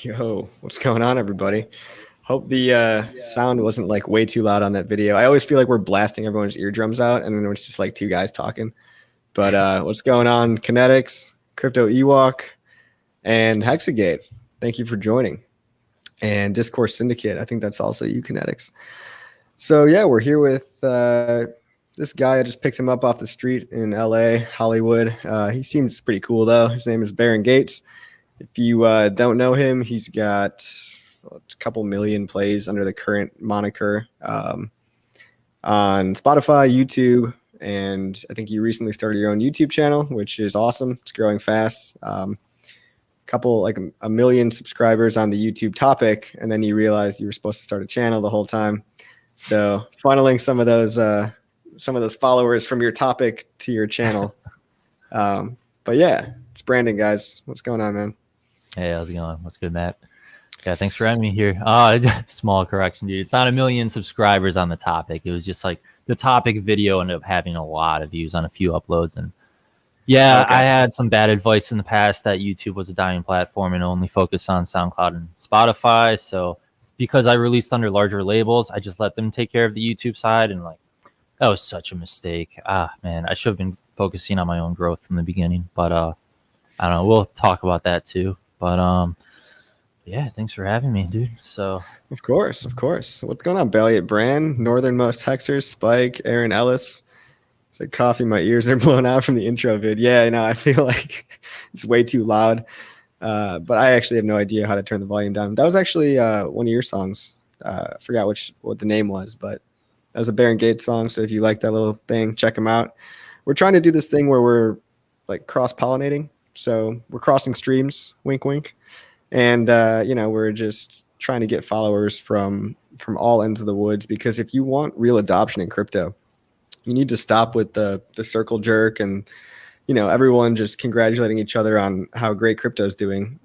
Yo, what's going on, everybody? Hope the sound wasn't like way too loud on that video. I always feel like we're blasting everyone's eardrums out, and then it's just like two guys talking. But what's going on, Kinetics, Crypto Ewok, and Hexagate? Thank you for joining. And Discourse Syndicate, I think that's also you, Kinetics. So yeah, we're here with this guy. I just picked him up off the street in LA, Hollywood. He seems pretty cool though. His name is Barren Gates. If you don't know him, he's got a couple million plays under the current moniker on Spotify, YouTube, and I think you recently started your own YouTube channel, which is awesome. It's growing fast. Couple like a million subscribers on the YouTube topic, and then you realized you were supposed to start a channel the whole time. So funneling some of those followers from your topic to your channel. But yeah, it's Brandon, guys. What's going on, man? Hey, how's it going? What's good, Matt? Yeah, thanks for having me here. Small correction, dude. It's not a million subscribers on the topic. It was just like the topic video ended up having a lot of views on a few uploads. And yeah, okay. I had some bad advice in the past that YouTube was a dying platform and only focused on SoundCloud and Spotify. So because I released under larger labels, I just let them take care of the YouTube side. And like, that was such a mistake. Man, I should have been focusing on my own growth from the beginning. But I don't know. We'll talk about that too. But yeah, thanks for having me, dude. So of course. What's going on, Belliot Brand, Northernmost Hexers, Spike, Aaron Ellis? It's like coffee. My ears are blown out from the intro vid. Yeah, I feel like it's way too loud. But I actually have no idea how to turn the volume down. That was actually one of your songs. I forgot what the name was, but that was a Barren Gates song. So if you like that little thing, check them out. We're trying to do this thing where we're like cross-pollinating. So we're crossing streams, wink, wink. And, we're just trying to get followers from all ends of the woods, because if you want real adoption in crypto, you need to stop with the circle jerk and, everyone just congratulating each other on how great crypto is doing.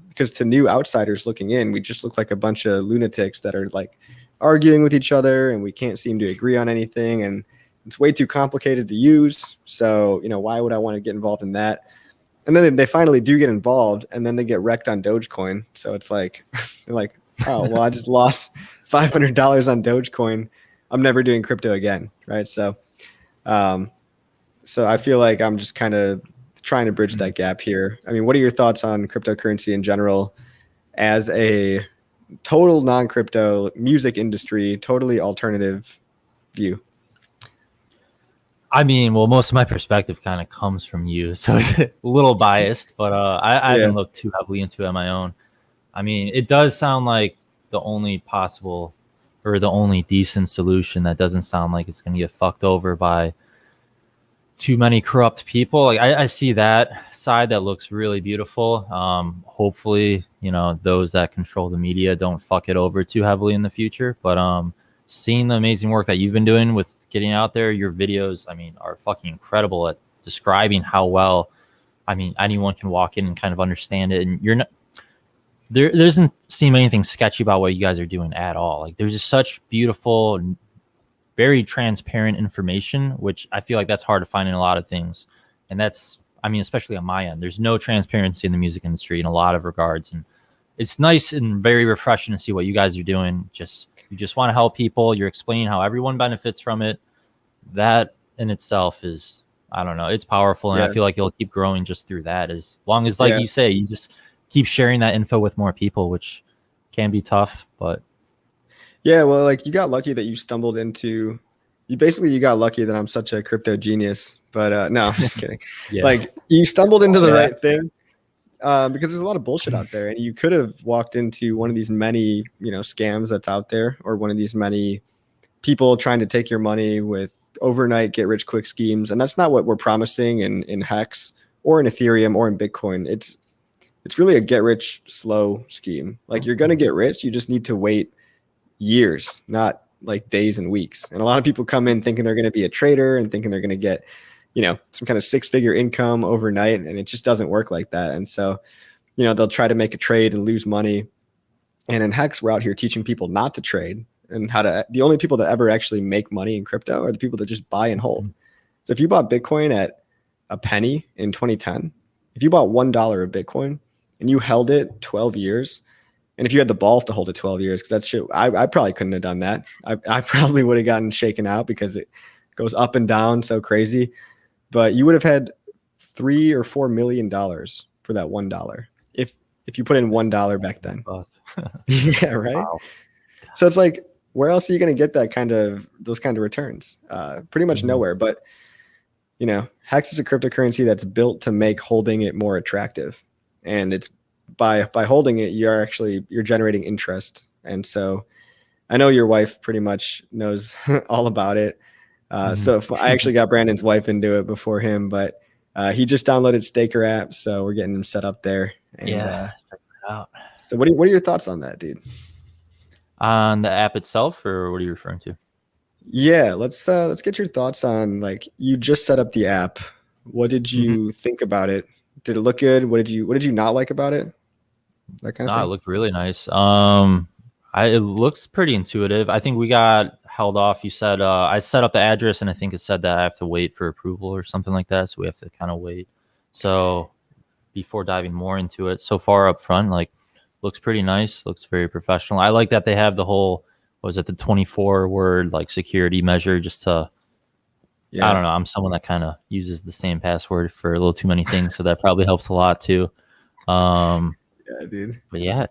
Because to new outsiders looking in, we just look like a bunch of lunatics that are like arguing with each other, and we can't seem to agree on anything. And it's way too complicated to use. So, why would I want to get involved in that? And then they finally do get involved, and then they get wrecked on Dogecoin. So it's like, they're like, oh, well, I just lost $500 on Dogecoin. I'm never doing crypto again, right? So I feel like I'm just kind of trying to bridge that gap here. I mean, what are your thoughts on cryptocurrency in general as a total non-crypto music industry, totally alternative view? I mean, well, most of my perspective kind of comes from you, so it's a little biased, but I haven't looked too heavily into it on my own. I mean, it does sound like the only possible or the only decent solution that doesn't sound like it's going to get fucked over by too many corrupt people. Like I see that side that looks really beautiful. Hopefully, those that control the media don't fuck it over too heavily in the future. But seeing the amazing work that you've been doing with getting out there, your videos, I mean, are fucking incredible at describing how well, I mean, anyone can walk in and kind of understand it. And you're not, there doesn't seem anything sketchy about what you guys are doing at all. Like there's just such beautiful, very transparent information, which I feel like that's hard to find in a lot of things. And that's, I mean, especially on my end, there's no transparency in the music industry in a lot of regards. And it's nice and very refreshing to see what you guys are doing. You just want to help people. You're explaining how everyone benefits from it. That in itself is, I don't know, it's powerful. And I feel like you'll keep growing just through that, as long as, like you say, you just keep sharing that info with more people, which can be tough, but. Yeah, well, like you got lucky that you stumbled into, you got lucky that I'm such a crypto genius, but no, I'm just kidding. Like you stumbled into the right thing. Because there's a lot of bullshit out there, and you could have walked into one of these many, scams that's out there, or one of these many people trying to take your money with overnight get rich quick schemes. And that's not what we're promising in Hex or in Ethereum or in Bitcoin. It's really a get rich slow scheme. Like you're going to get rich. You just need to wait years, not like days and weeks. And a lot of people come in thinking they're going to be a trader and thinking they're going to get, some kind of 6-figure income overnight. And it just doesn't work like that. And so, they'll try to make a trade and lose money. And in Hex, we're out here teaching people not to trade and the only people that ever actually make money in crypto are the people that just buy and hold. So if you bought Bitcoin at a penny in 2010, if you bought $1 of Bitcoin and you held it 12 years, And if you had the balls to hold it 12 years, because that shit, I probably couldn't have done that. I probably would have gotten shaken out because it goes up and down so crazy. But you would have had $3 or $4 million for that $1 if you put in $1 back then. Yeah, right. Wow. So it's like, where else are you going to get those kind of returns? Pretty much nowhere. But Hex is a cryptocurrency that's built to make holding it more attractive, and it's by holding it, you're generating interest. And so I know your wife pretty much knows all about it. So I actually got Brandon's wife into it before him, but he just downloaded Staker app, so we're getting him set up there. And, check it out. So what are your thoughts on that, dude? On the app itself, or what are you referring to? Yeah, let's get your thoughts on, like, you just set up the app. What did you think about it? Did it look good? What did you not like about it? That kind of thing. It looked really nice. It looks pretty intuitive. I think we got held off. You said I set up the address, and I think it said that I have to wait for approval or something like that. So we have to kind of wait. So before diving more into it, so far up front, like, looks pretty nice. Looks very professional. I like that they have the whole, what was it, the 24-word like security measure, just to, I don't know. I'm someone that kind of uses the same password for a little too many things, so that probably helps a lot too. Yeah, dude. But yeah,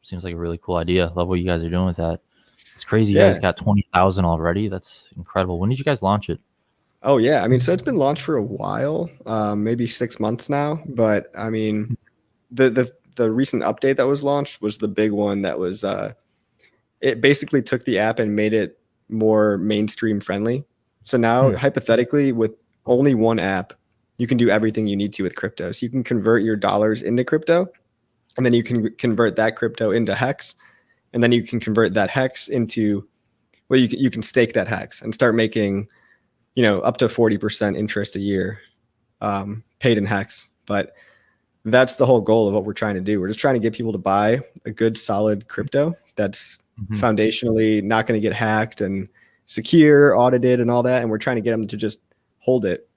seems like a really cool idea. Love what you guys are doing with that. It's crazy. You Yeah. guys got 20,000 already. That's incredible. When did you guys launch it? Oh yeah, I mean, so it's been launched for a while, maybe 6 months now. But I mean, the recent update that was launched was the big one. That was it basically took the app and made it more mainstream friendly. So now, hypothetically, with only one app, you can do everything you need to with crypto. So you can convert your dollars into crypto, and then you can convert that crypto into Hex, and then you can convert that Hex into, well, you can stake that Hex and start making, up to 40% interest a year, paid in Hex. But that's the whole goal of what we're trying to do. We're just trying to get people to buy a good, solid crypto that's foundationally not going to get hacked and secure, audited, and all that. And we're trying to get them to just hold it.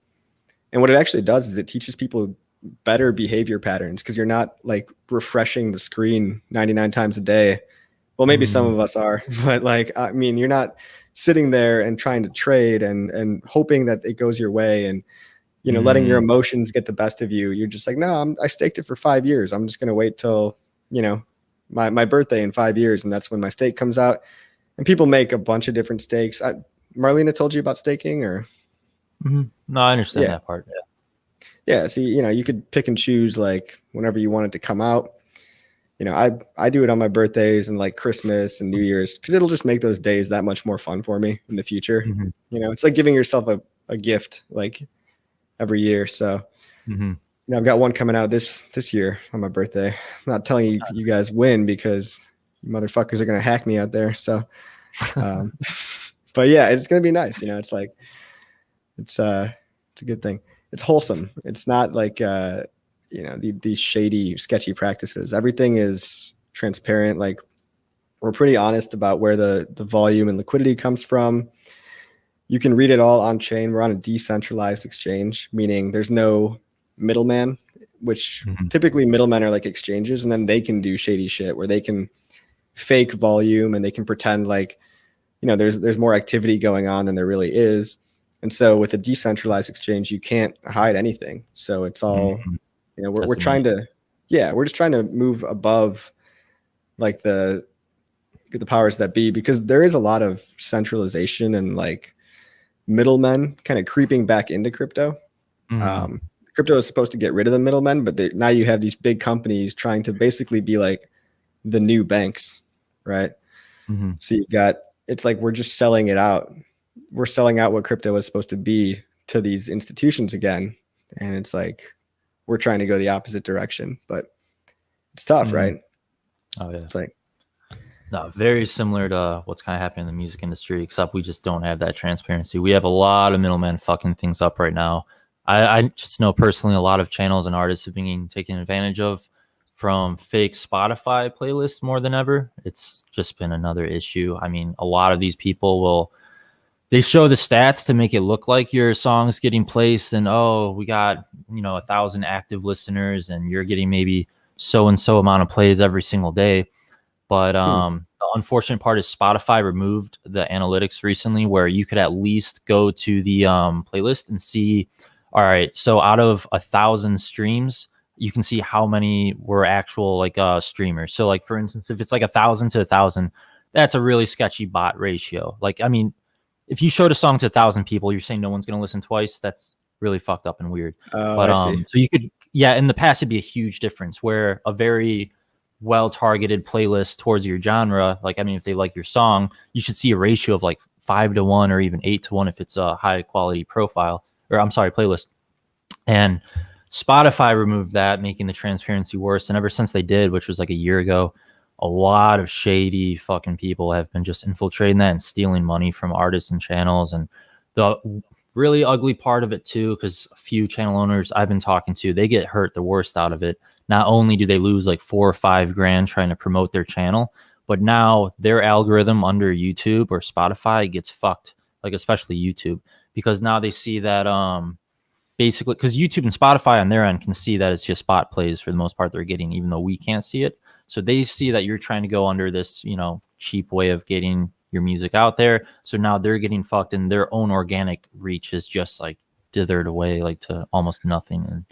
And what it actually does is it teaches people better behavior patterns, because you're not like refreshing the screen 99 times a day. Well, maybe some of us are, but like, I mean, you're not sitting there and trying to trade and hoping that it goes your way, and letting your emotions get the best of you. You're just like, no, I staked it for 5 years. I'm just going to wait till, my birthday in 5 years. And that's when my stake comes out. And people make a bunch of different stakes. Marlena told you about staking, or? No, I understand that part. Yeah. See, you could pick and choose like whenever you want it to come out. I do it on my birthdays and like Christmas and New Year's, because it'll just make those days that much more fun for me in the future. It's like giving yourself a gift like every year. So, I've got one coming out this year on my birthday. I'm not telling you guys when, because you motherfuckers are going to hack me out there. So, but yeah, it's going to be nice. It's like, it's a good thing. It's wholesome. It's not like, these shady, sketchy practices. Everything is transparent. Like, we're pretty honest about where the volume and liquidity comes from. You can read it all on chain. We're on a decentralized exchange, meaning there's no middleman, which typically middlemen are like exchanges, and then they can do shady shit where they can fake volume and they can pretend like, there's more activity going on than there really is. And so with a decentralized exchange, you can't hide anything. So it's all, we're trying to, we're just trying to move above like the powers that be, because there is a lot of centralization and like middlemen kind of creeping back into crypto. Crypto is supposed to get rid of the middlemen, but now you have these big companies trying to basically be like the new banks, right? So it's like we're just selling it out. We're selling out what crypto is supposed to be to these institutions again. And it's like, we're trying to go the opposite direction, but it's tough, right? Oh yeah. It's like, no, very similar to what's kind of happening in the music industry, except we just don't have that transparency. We have a lot of middlemen fucking things up right now. I just know personally a lot of channels and artists have been taken advantage of from fake Spotify playlists more than ever. It's just been another issue. I mean, a lot of these people they show the stats to make it look like your song's getting placed, and we got 1,000 active listeners, and you're getting maybe so and so amount of plays every single day. But Hmm. the unfortunate part is Spotify removed the analytics recently where you could at least go to the playlist and see, all right, so out of 1,000 streams, you can see how many were actual like streamers. So like for instance, if it's like 1,000 to 1,000, that's a really sketchy bot ratio. Like, I mean, if you showed a song to 1,000 people, you're saying no one's going to listen twice. That's really fucked up and weird. Oh, But I see. so you could, yeah, in the past it'd be a huge difference where a very well targeted playlist towards your genre, like I mean, if they like your song, you should see a ratio of like 5 to 1 or even 8 to 1 if it's a high quality profile, or I'm sorry, playlist. And Spotify removed that, making the transparency worse. And ever since they did, which was like a year ago, a lot of shady fucking people have been just infiltrating that and stealing money from artists and channels. And the really ugly part of it too, because a few channel owners I've been talking to, they get hurt the worst out of it. Not only do they lose like 4 or 5 grand trying to promote their channel, but now their algorithm under YouTube or Spotify gets fucked, like especially YouTube, because now they see that basically, because YouTube and Spotify on their end can see that it's just spot plays for the most part they're getting, even though we can't see it. So they see that you're trying to go under this, you know, cheap way of getting your music out there. So now they're getting fucked, and their own organic reach is just like dithered away, like to almost nothing. And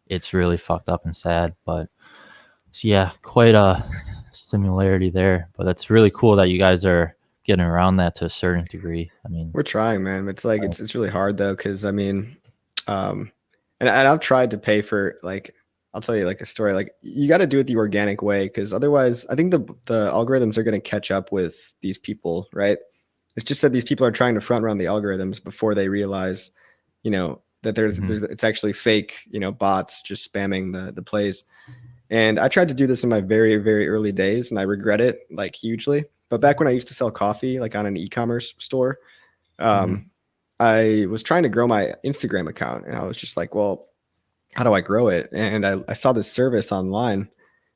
it's really fucked up and sad. But so yeah, quite a similarity there. But that's really cool that you guys are getting around that to a certain degree. I mean, We're trying, man. It's like it's really hard though, because I mean, and I've tried to pay for, like, I'll tell you like a story. Like, you got to do it the organic way, because otherwise, I think the algorithms are going to catch up with these people, right? It's just that these people are trying to front run the algorithms before they realize, you know, that there's it's actually fake, you know, bots just spamming the plays. And I tried to do this in my very, very early days, and I regret it like hugely. But back when I used to sell coffee, like on an e-commerce store, I was trying to grow my Instagram account, and I was just like, well, how do I grow it? And I saw this service online.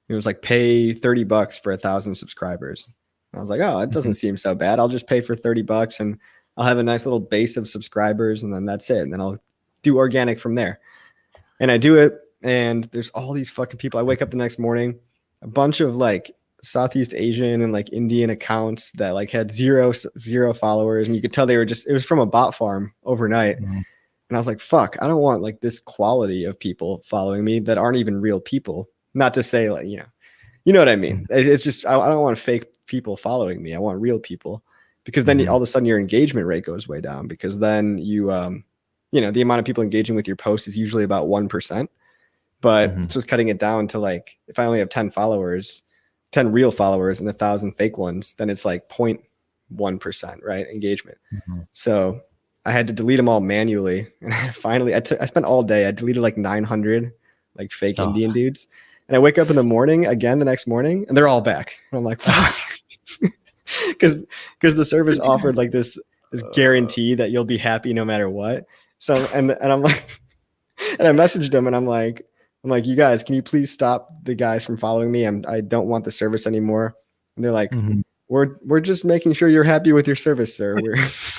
It was like pay $30 for 1,000 subscribers. I was like, oh, it doesn't seem so bad. I'll just pay for $30 and I'll have a nice little base of subscribers, and then that's it. And then I'll do organic from there. And I do it, and there's all these fucking people. I wake up the next morning, a bunch of like Southeast Asian and like Indian accounts that like had zero followers, and you could tell they were just, it was from a bot farm overnight. And I was like, fuck, I don't want like this quality of people following me that aren't even real people. Not to say like, you know what I mean? It's just, I don't want fake people following me. I want real people, because then all of a sudden your engagement rate goes way down, because then you know, the amount of people engaging with your post is usually about 1%. But this was cutting it down to like, if I only have 10 followers, 10 real followers and 1,000 fake ones, then it's like 0.1%, right? Engagement. So I had to delete them all manually. And finally, I spent all day. I deleted like 900 like fake Indian dudes. And I wake up in the morning again the next morning, and they're all back. And I'm like, fuck. Because the service offered like this guarantee that you'll be happy no matter what. So, and I'm like, and I messaged them, and I'm like, you guys, can you please stop the guys from following me? I don't want the service anymore. And they're like, we're just making sure you're happy with your service, sir. We're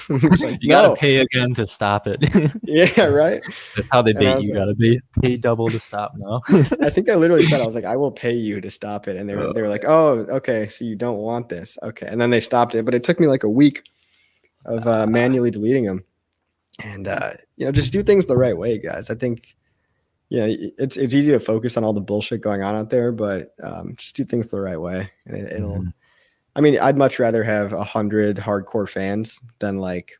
it's like, you gotta pay again to stop it. Yeah, right. That's how they bait you. Gotta pay double to stop now. I think I literally said, I was like, I will pay you to stop it. And they were like, oh, okay, so you don't want this. Okay. And then they stopped it, but it took me like a week of manually deleting them. And you know, just do things the right way, guys. I think, yeah, it's easy to focus on all the bullshit going on out there, but just do things the right way, and it'll. I mean, I'd much rather have 100 hardcore fans than like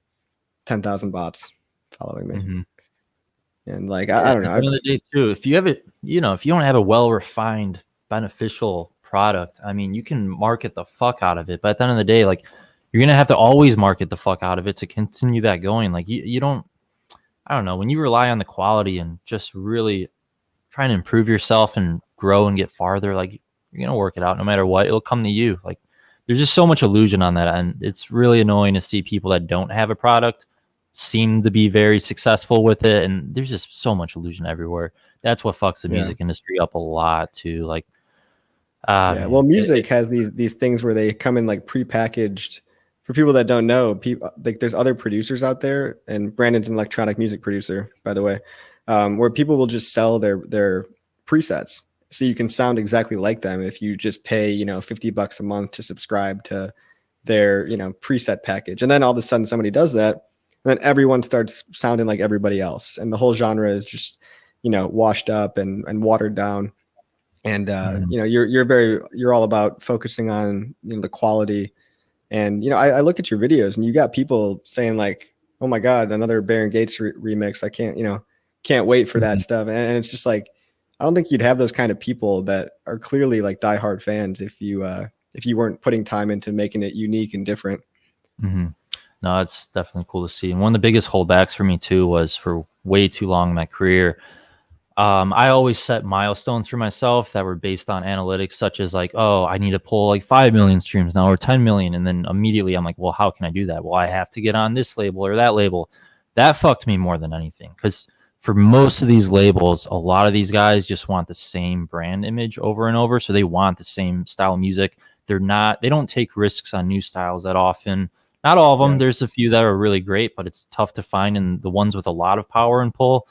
10,000 bots following me. And like, I don't know. At the end of the day, too, if you have it, you know, if you don't have a well-refined, beneficial product, I mean, you can market the fuck out of it, but at the end of the day, like, you're gonna have to always market the fuck out of it to continue that going. Like, you don't. I don't know, when you rely on the quality and just really trying to improve yourself and grow and get farther, like, you're going to work it out no matter what. It'll come to you. Like, there's just so much illusion on that. And it's really annoying to see people that don't have a product seem to be very successful with it. And there's just so much illusion everywhere. That's what fucks the music industry up a lot too. Like, well, music has these things where they come in like prepackaged. For people that don't know, people like, there's other producers out there, and Brandon's an electronic music producer, by the way, where people will just sell their presets. so you can sound exactly like them if you just pay, you know, $50 a month to subscribe to their, you know, preset package. And then all of a sudden somebody does that, and then everyone starts sounding like everybody else, and the whole genre is just, you know, washed up and watered down. And you know, you're all about focusing on, you know, the quality. And you know, I look at your videos and you got people saying like, oh my god, another Baron Gates remix, I can't, you know, can't wait for that stuff. And it's just like, I don't think you'd have those kind of people that are clearly like diehard fans if you weren't putting time into making it unique and different. No, it's definitely cool to see. And one of the biggest holdbacks for me too was for way too long in my career, I always set milestones for myself that were based on analytics, such as like, oh, I need to pull like 5 million streams now or 10 million. And then immediately I'm like, well, how can I do that? Well, I have to get on this label or that label. That fucked me more than anything, because for most of these labels, a lot of these guys just want the same brand image over and over. So they want the same style of music. They don't take risks on new styles that often. Not all of them. Yeah. There's a few that are really great, but it's tough to find. And the ones with a lot of power and pull,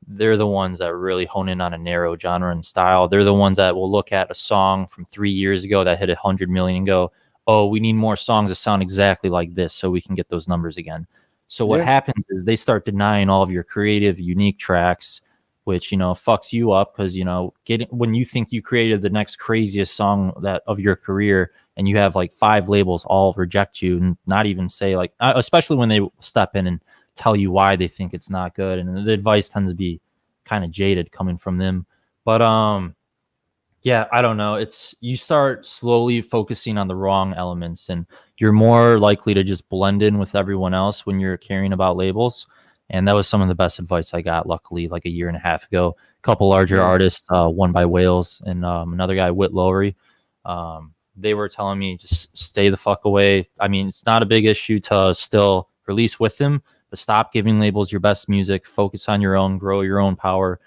they're the ones that really hone in on a narrow genre and style. They're the ones that will look at a song from 3 years ago that hit 100 million and go, oh, we need more songs that sound exactly like this so we can get those numbers again. So what happens is they start denying all of your creative, unique tracks, which, you know, fucks you up, because, you know, when you think you created the next craziest song that of your career, and you have like 5 labels all reject you and not even say like, especially when they step in and tell you why they think it's not good, and the advice tends to be kind of jaded coming from them. But yeah, I don't know. It's, you start slowly focusing on the wrong elements, and you're more likely to just blend in with everyone else when you're caring about labels. And that was some of the best advice I got, luckily, like a year and a half ago. A couple larger artists, one by Wales and another guy, Whit Lowry. They were telling me just stay the fuck away. I mean, it's not a big issue to still release with them, but stop giving labels your best music. Focus on your own, grow your own power.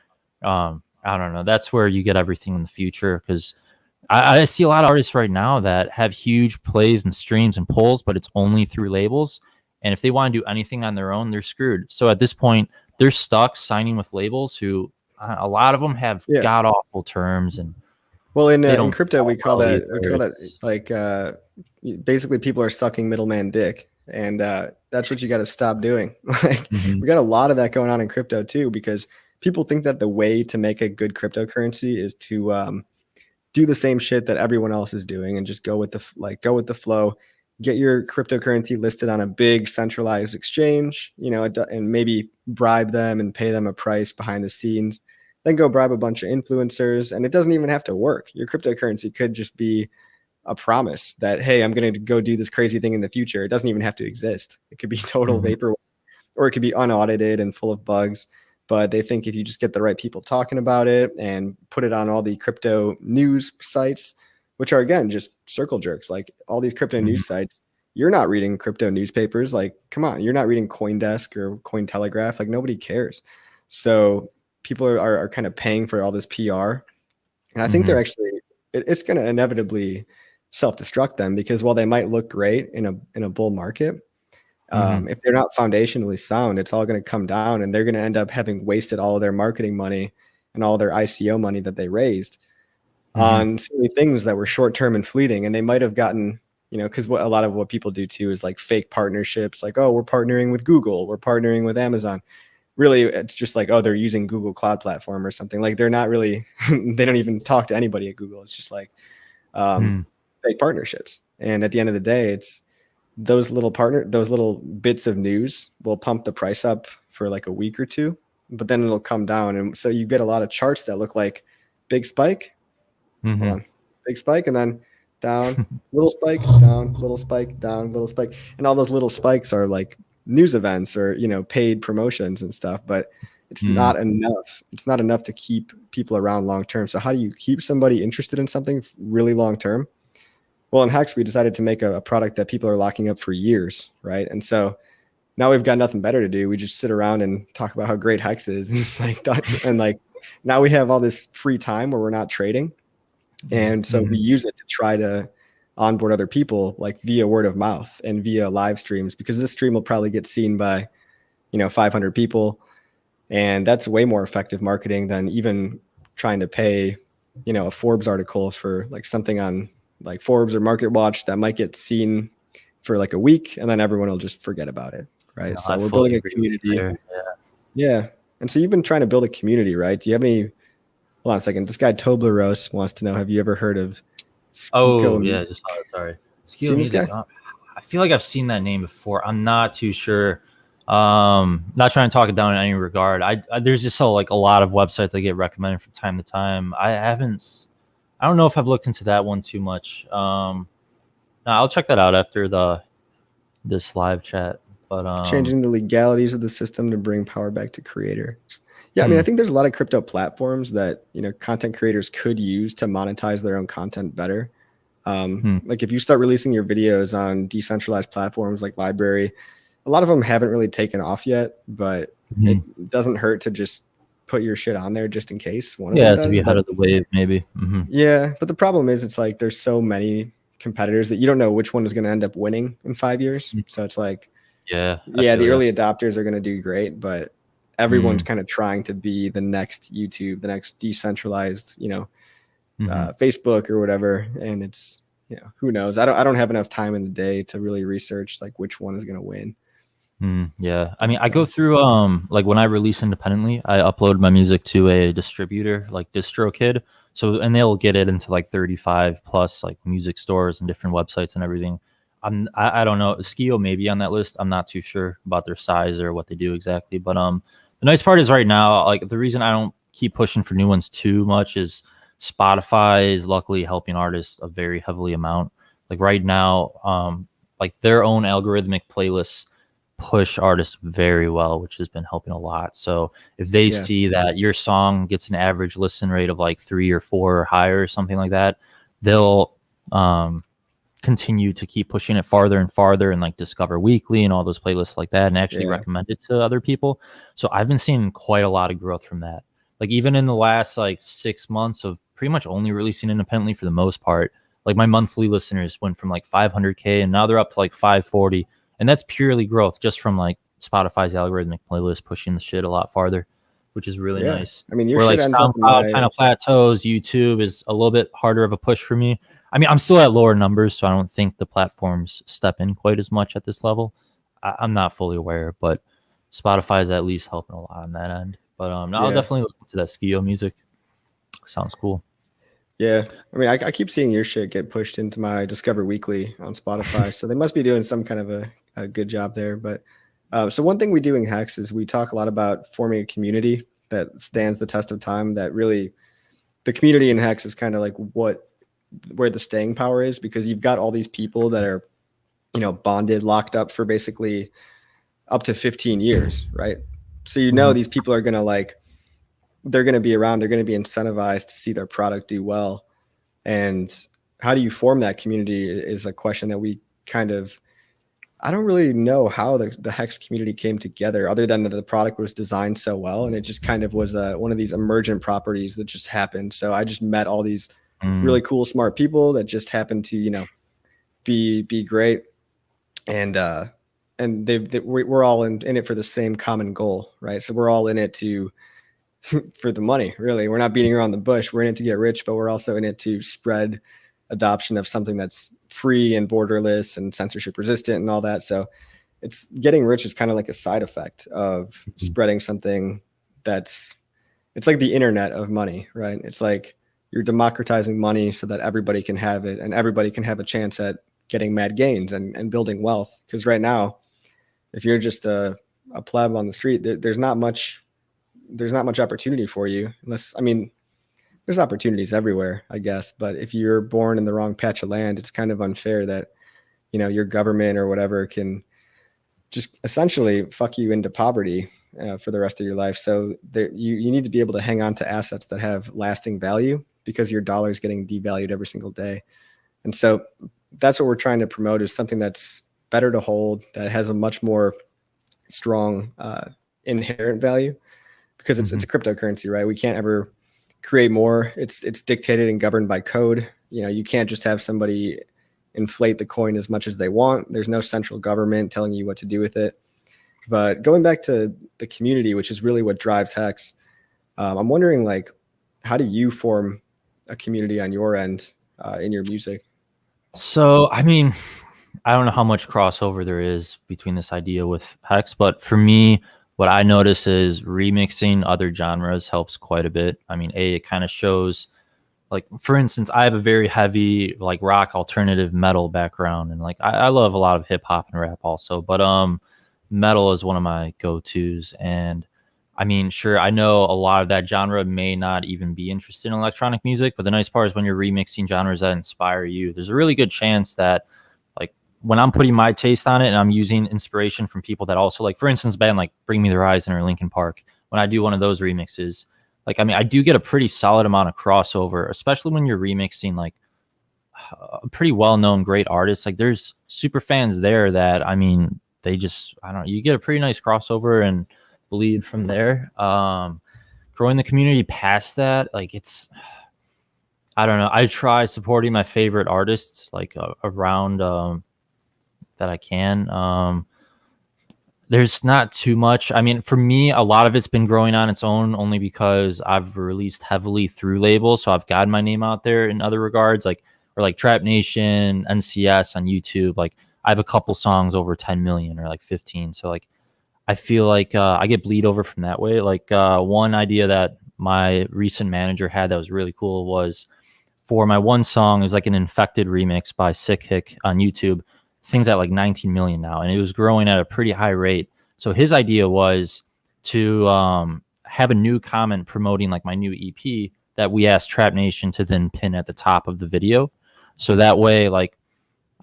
I don't know. That's where you get everything in the future, because I see a lot of artists right now that have huge plays and streams and pulls, but it's only through labels. And if they want to do anything on their own, they're screwed. So at this point, they're stuck signing with labels who, a lot of them have god awful terms. And well, in crypto, we call that like basically people are sucking middleman dick, and that's what you got to stop doing. Like, we got a lot of that going on in crypto too, because people think that the way to make a good cryptocurrency is to do the same shit that everyone else is doing and just go with the flow. Get your cryptocurrency listed on a big centralized exchange, you know, and maybe bribe them and pay them a price behind the scenes. Then go bribe a bunch of influencers, and it doesn't even have to work. Your cryptocurrency could just be a promise that, hey, I'm going to go do this crazy thing in the future. It doesn't even have to exist. It could be total vapor, or it could be unaudited and full of bugs. But they think if you just get the right people talking about it and put it on all the crypto news sites, which are, again, just circle jerks, like all these crypto news sites, you're not reading crypto newspapers. Like, come on, you're not reading CoinDesk or Cointelegraph. Like, nobody cares. So people are kind of paying for all this PR. And I think they're actually, it's going to inevitably self-destruct them, because while they might look great in a bull market, if they're not foundationally sound, it's all going to come down, and they're going to end up having wasted all of their marketing money and all their ICO money that they raised on silly things that were short-term and fleeting. And they might have gotten, you know, because a lot of what people do too is like fake partnerships, like, oh, we're partnering with Google, we're partnering with Amazon. Really, it's just like, oh, they're using Google Cloud Platform or something. Like, they're not really, they don't even talk to anybody at Google. It's just like fake partnerships. And at the end of the day, it's those little bits of news will pump the price up for like a week or two, but then it'll come down. And so you get a lot of charts that look like big spike, hold on, big spike, and then down, little spike, down, little spike, down, little spike. And all those little spikes are like news events or, you know, paid promotions and stuff, but it's not enough. It's not enough to keep people around long term. So how do you keep somebody interested in something really long term? Well, in Hex, we decided to make a product that people are locking up for years, right? And so now we've got nothing better to do. We just sit around and talk about how great Hex is, and like now we have all this free time where we're not trading, and so we use it to try to onboard other people, like via word of mouth and via live streams, because this stream will probably get seen by, you know, 500 people, and that's way more effective marketing than even trying to pay, you know, a Forbes article for like something on like Forbes or Market Watch that might get seen for like a week, and then everyone will just forget about it, right? No, So I we're fully building a agree with you community. there. Yeah. Yeah. And so you've been trying to build a community, right? Do you have any, hold on a second. This guy Tobleros wants to know, have you ever heard of Oh Skiko yeah, Music? just saw that. Sorry, Skill Seen this Music. guy? I feel like I've seen that name before. I'm not too sure. Not trying to talk it down in any regard. There's just so like a lot of websites that get recommended from time to time. I don't know if I've looked into that one too much. No, I'll check that out after this live chat. But Changing the legalities of the system to bring power back to creators. Yeah, I mean, I think there's a lot of crypto platforms that, you know, content creators could use to monetize their own content better. Like if you start releasing your videos on decentralized platforms like Library, a lot of them haven't really taken off yet, but it doesn't hurt to just put your shit on there just in case one of them yeah, to be does. ahead But of the wave, maybe. yeah, but the problem is it's like there's so many competitors that you don't know which one is going to end up winning in 5 years. So it's like, Yeah, yeah, the early adopters are going to do great, but everyone's Mm. kind of trying to be the next YouTube, the next decentralized, you know, Facebook or whatever. And it's, you know, who knows? I don't have enough time in the day to really research like which one is going to win. Yeah, I But mean, I go through like when I release independently, I upload my music to a distributor like DistroKid. So and they'll get it into like 35 plus like music stores and different websites and everything. I don't know, Skio may be on that list. I'm not too sure about their size or what they do exactly. But the nice part is right now, like the reason I don't keep pushing for new ones too much is Spotify is luckily helping artists a very heavily amount. Like right now, like their own algorithmic playlists push artists very well, which has been helping a lot. So if they see that your song gets an average listen rate of like 3 or 4 or higher or something like that, they'll continue to keep pushing it farther and farther and like Discover Weekly and all those playlists like that and actually recommend it to other people. So I've been seeing quite a lot of growth from that. Like even in the last like 6 months of pretty much only releasing independently for the most part, like my monthly listeners went from like 500K and now they're up to like 540, and that's purely growth just from like Spotify's algorithmic playlist pushing the shit a lot farther, which is really nice. I mean, your where shit like ends up in SoundCloud my kind of plateaus, YouTube is a little bit harder of a push for me. I mean, I'm still at lower numbers, so I don't think the platforms step in quite as much at this level. I'm not fully aware, but Spotify is at least helping a lot on that end. But I'll definitely look into that Skio music. Sounds cool. Yeah, I mean, I keep seeing your shit get pushed into my Discover Weekly on Spotify, so they must be doing some kind of a good job there. But so one thing we do in Hex is we talk a lot about forming a community that stands the test of time. That really, the community in Hex is kind of like where the staying power is, because you've got all these people that are, you know, bonded, locked up for basically up to 15 years, right? So you know these people are gonna like, they're gonna be around, they're gonna be incentivized to see their product do well. And how do you form that community is a question that we kind of, I don't really know how the Hex community came together, other than that the product was designed so well, and it just kind of was one of these emergent properties that just happened. So I just met all these really cool, smart people that just happened to, you know, be great, and we're all in it for the same common goal, right? So we're all in it to for the money, really. We're not beating around the bush. We're in it to get rich, but we're also in it to spread adoption of something that's free and borderless and censorship resistant and all that. So it's getting rich is kind of like a side effect of spreading something it's like the internet of money, right? It's like you're democratizing money so that everybody can have it and everybody can have a chance at getting mad gains and building wealth. Because right now, if you're just a pleb on the street, there's not much opportunity for you, unless, I mean, there's opportunities everywhere, I guess. But if you're born in the wrong patch of land, it's kind of unfair that, you know, your government or whatever can just essentially fuck you into poverty for the rest of your life. So you need to be able to hang on to assets that have lasting value, because your dollar is getting devalued every single day. And so that's what we're trying to promote, is something that's better to hold, that has a much more strong inherent value, because it's a cryptocurrency, right? We can't ever create more. It's dictated and governed by code. You know, you can't just have somebody inflate the coin as much as they want. There's no central government telling you what to do with it. But going back to the community, which is really what drives Hex, I'm wondering, like, how do you form a community on your end in your music? So, I mean, I don't know how much crossover there is between this idea with Hex, but for me, what I notice is remixing other genres helps quite a bit. I mean, it kind of shows, like, for instance, I have a very heavy like rock alternative metal background, and like I love a lot of hip hop and rap also, but metal is one of my go-tos. And I mean, sure, I know a lot of that genre may not even be interested in electronic music, but the nice part is when you're remixing genres that inspire you, there's a really good chance that, like, when I'm putting my taste on it and I'm using inspiration from people that also, like, for instance, band like Bring Me the Horizon or Linkin Park, when I do one of those remixes, like, I mean, I do get a pretty solid amount of crossover, especially when you're remixing like a pretty well-known great artist. Like, there's super fans there that, I mean, they just, I don't know, you get a pretty nice crossover and bleed from there. Growing the community past that, like, it's, I don't know, I try supporting my favorite artists like around that I can. There's not too much. I mean, for me, a lot of it's been growing on its own only because I've released heavily through labels, so I've gotten my name out there in other regards, like, or like Trap Nation, NCS on YouTube. Like, I have a couple songs over 10 million or like 15, so like I feel like I get bleed over from that way. Like, one idea that my recent manager had that was really cool was for my one song. It was like an Infected remix by Sick Hick on YouTube. Things at like 19 million now, and it was growing at a pretty high rate. So his idea was to have a new comment promoting like my new EP that we asked Trap Nation to then pin at the top of the video. So that way, like,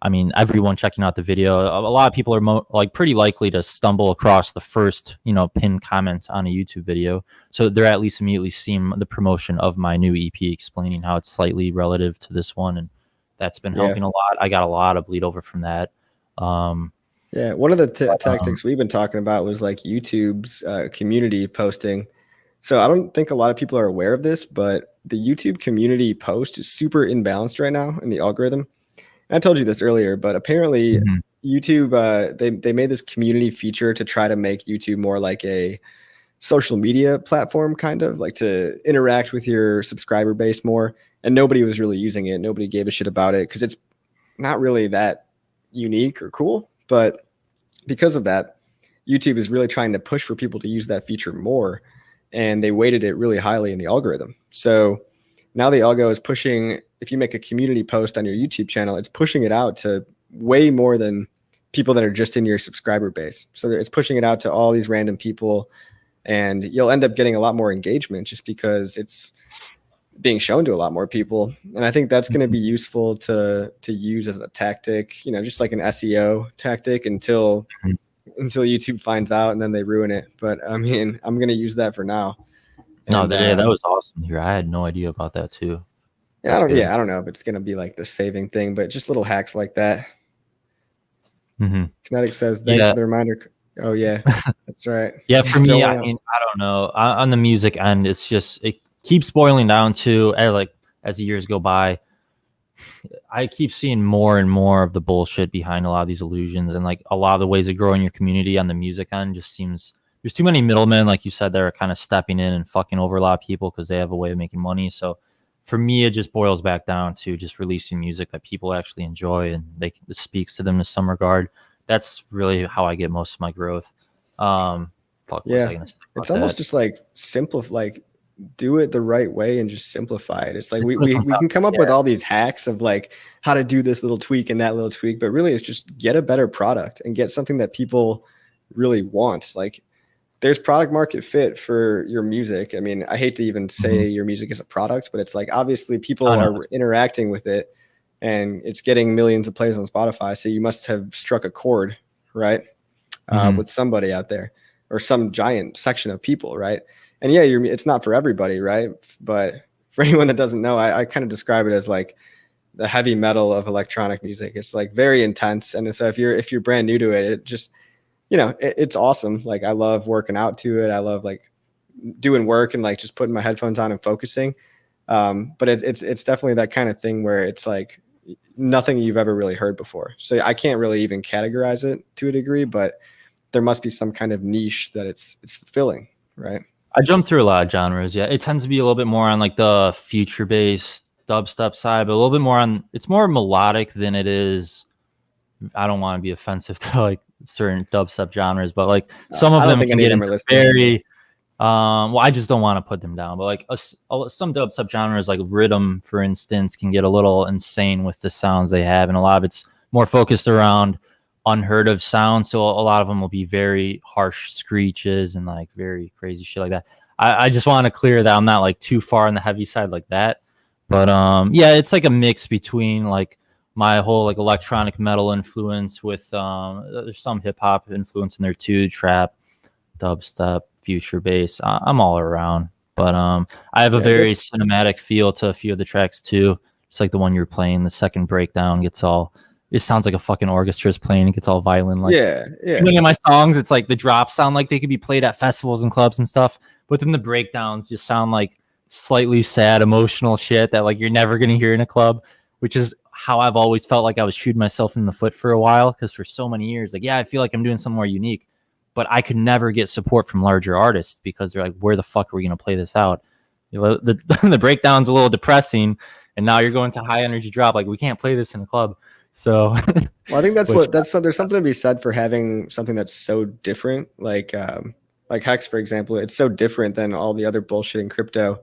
I mean, everyone checking out the video, a lot of people are like pretty likely to stumble across the first, pinned comment on a YouTube video. So they're at least immediately seeing the promotion of my new EP, explaining how it's slightly relative to this one. And that's been helping a lot. I got a lot of bleed over from that. Yeah, one of the tactics we've been talking about was like YouTube's community posting. So I don't think a lot of people are aware of this, but the YouTube community post is super imbalanced right now in the algorithm. I told you this earlier, but apparently YouTube, they made this community feature to try to make YouTube more like a social media platform, kind of like to interact with your subscriber base more. And nobody was really using it. Nobody gave a shit about it because it's not really that unique or cool. But because of that, YouTube is really trying to push for people to use that feature more. And they weighted it really highly in the algorithm. So now the algo is pushing, if you make a community post on your YouTube channel, it's pushing it out to way more than people that are just in your subscriber base. So it's pushing it out to all these random people, and you'll end up getting a lot more engagement just because it's being shown to a lot more people. And I think that's going to be useful to use as a tactic, just like an SEO tactic until YouTube finds out and then they ruin it. But I mean, I'm going to use that for now. And, that was awesome here. I had no idea about that too. I don't know if it's going to be like the saving thing, but just little hacks like that. Kinetic says, thanks for the reminder. Oh yeah, that's right. Yeah, for me, I mean, I don't know. On the music end, it's just, it keeps boiling down to, like, as the years go by, I keep seeing more and more of the bullshit behind a lot of these illusions, and like a lot of the ways of growing your community on the music end just seems, there's too many middlemen, like you said, that are kind of stepping in and fucking over a lot of people because they have a way of making money. So for me, it just boils back down to just releasing music that people actually enjoy and it speaks to them in some regard. That's really how I get most of my growth. It's almost just like like do it the right way and just simplify it. It's like we can come up with all these hacks of like how to do this little tweak and that little tweak, but really it's just get a better product and get something that people really want. Like, there's product market fit for your music. I mean, I hate to even say your music is a product, but it's like, obviously people are interacting with it and it's getting millions of plays on Spotify. So you must have struck a chord, right? With somebody out there or some giant section of people, right? And yeah, it's not for everybody, right? But for anyone that doesn't know, I kind of describe it as like the heavy metal of electronic music. It's like very intense. And so if you're brand new to it, it just, it's awesome. Like, I love working out to it. I love like doing work and like just putting my headphones on and focusing. But it's definitely that kind of thing where it's like nothing you've ever really heard before. So I can't really even categorize it to a degree, but there must be some kind of niche that it's filling, right? I jump through a lot of genres. Yeah, it tends to be a little bit more on like the future based dubstep side, but a little bit more on. It's more melodic than it is. I don't want to be offensive to like certain dubstep genres, but like some of them can get into very. Well, I just don't want to put them down, but like some dubstep genres, like rhythm, for instance, can get a little insane with the sounds they have, and a lot of it's more focused around unheard of sounds. So a lot of them will be very harsh screeches and like very crazy shit like that. I just want to clear that I'm not like too far on the heavy side like that, but yeah, it's like a mix between like my whole like electronic metal influence with there's some hip hop influence in there too, trap, dubstep, future bass. I'm all around, but I have a very cinematic feel to a few of the tracks too. Just like the one you're playing, the second breakdown gets all. It sounds like a fucking orchestra is playing. It gets all violent. Like Many of my songs, it's like the drops sound like they could be played at festivals and clubs and stuff, but then the breakdowns just sound like slightly sad, emotional shit that like you're never gonna hear in a club, which is how I've always felt like I was shooting myself in the foot for a while, because for so many years, like I feel like I'm doing something more unique, but I could never get support from larger artists because they're like, where the fuck are we gonna play this out? You know, the breakdown's a little depressing, and now you're going to high energy drop. Like we can't play this in a club. So, well, I think there's something to be said for having something that's so different, like Hex, for example. It's so different than all the other bullshit in crypto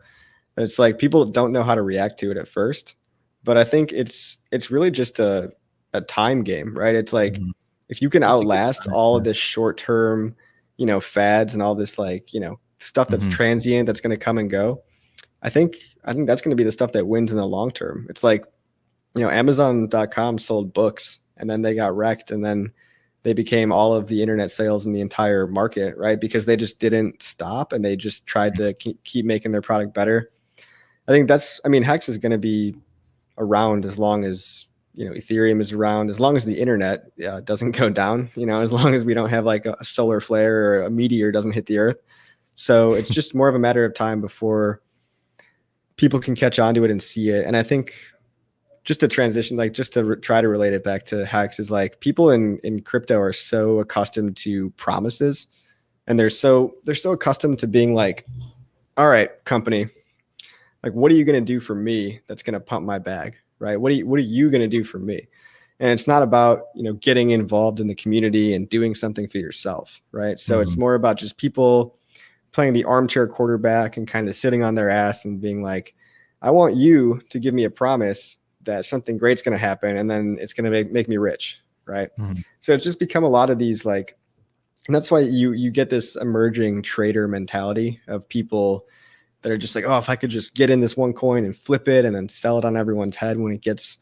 that it's like people don't know how to react to it at first. But I think it's really just a time game, right? It's like if you can outlast all of this short term, fads and all this like stuff that's transient that's going to come and go. I think that's going to be the stuff that wins in the long term. It's like, Amazon.com sold books and then they got wrecked, and then they became all of the internet sales in the entire market, right? Because they just didn't stop and they just tried to keep making their product better. I think Hex is going to be around as long as, Ethereum is around, as long as the internet doesn't go down, as long as we don't have like a solar flare or a meteor doesn't hit the earth. So it's just more of a matter of time before people can catch on to it and see it. And I think, just to transition, like just to try to relate it back to Hex, is like people in crypto are so accustomed to promises, and they're so accustomed to being like, all right, company, like what are you going to do for me that's going to pump my bag, right? What are you going to do for me? And it's not about, getting involved in the community and doing something for yourself, right? So it's more about just people playing the armchair quarterback and kind of sitting on their ass and being like, I want you to give me a promise that something great's going to happen, and then it's going to make me rich, right? So it's just become a lot of these like, and that's why you get this emerging trader mentality of people that are just like, oh, if I could just get in this one coin and flip it and then sell it on everyone's head when it gets,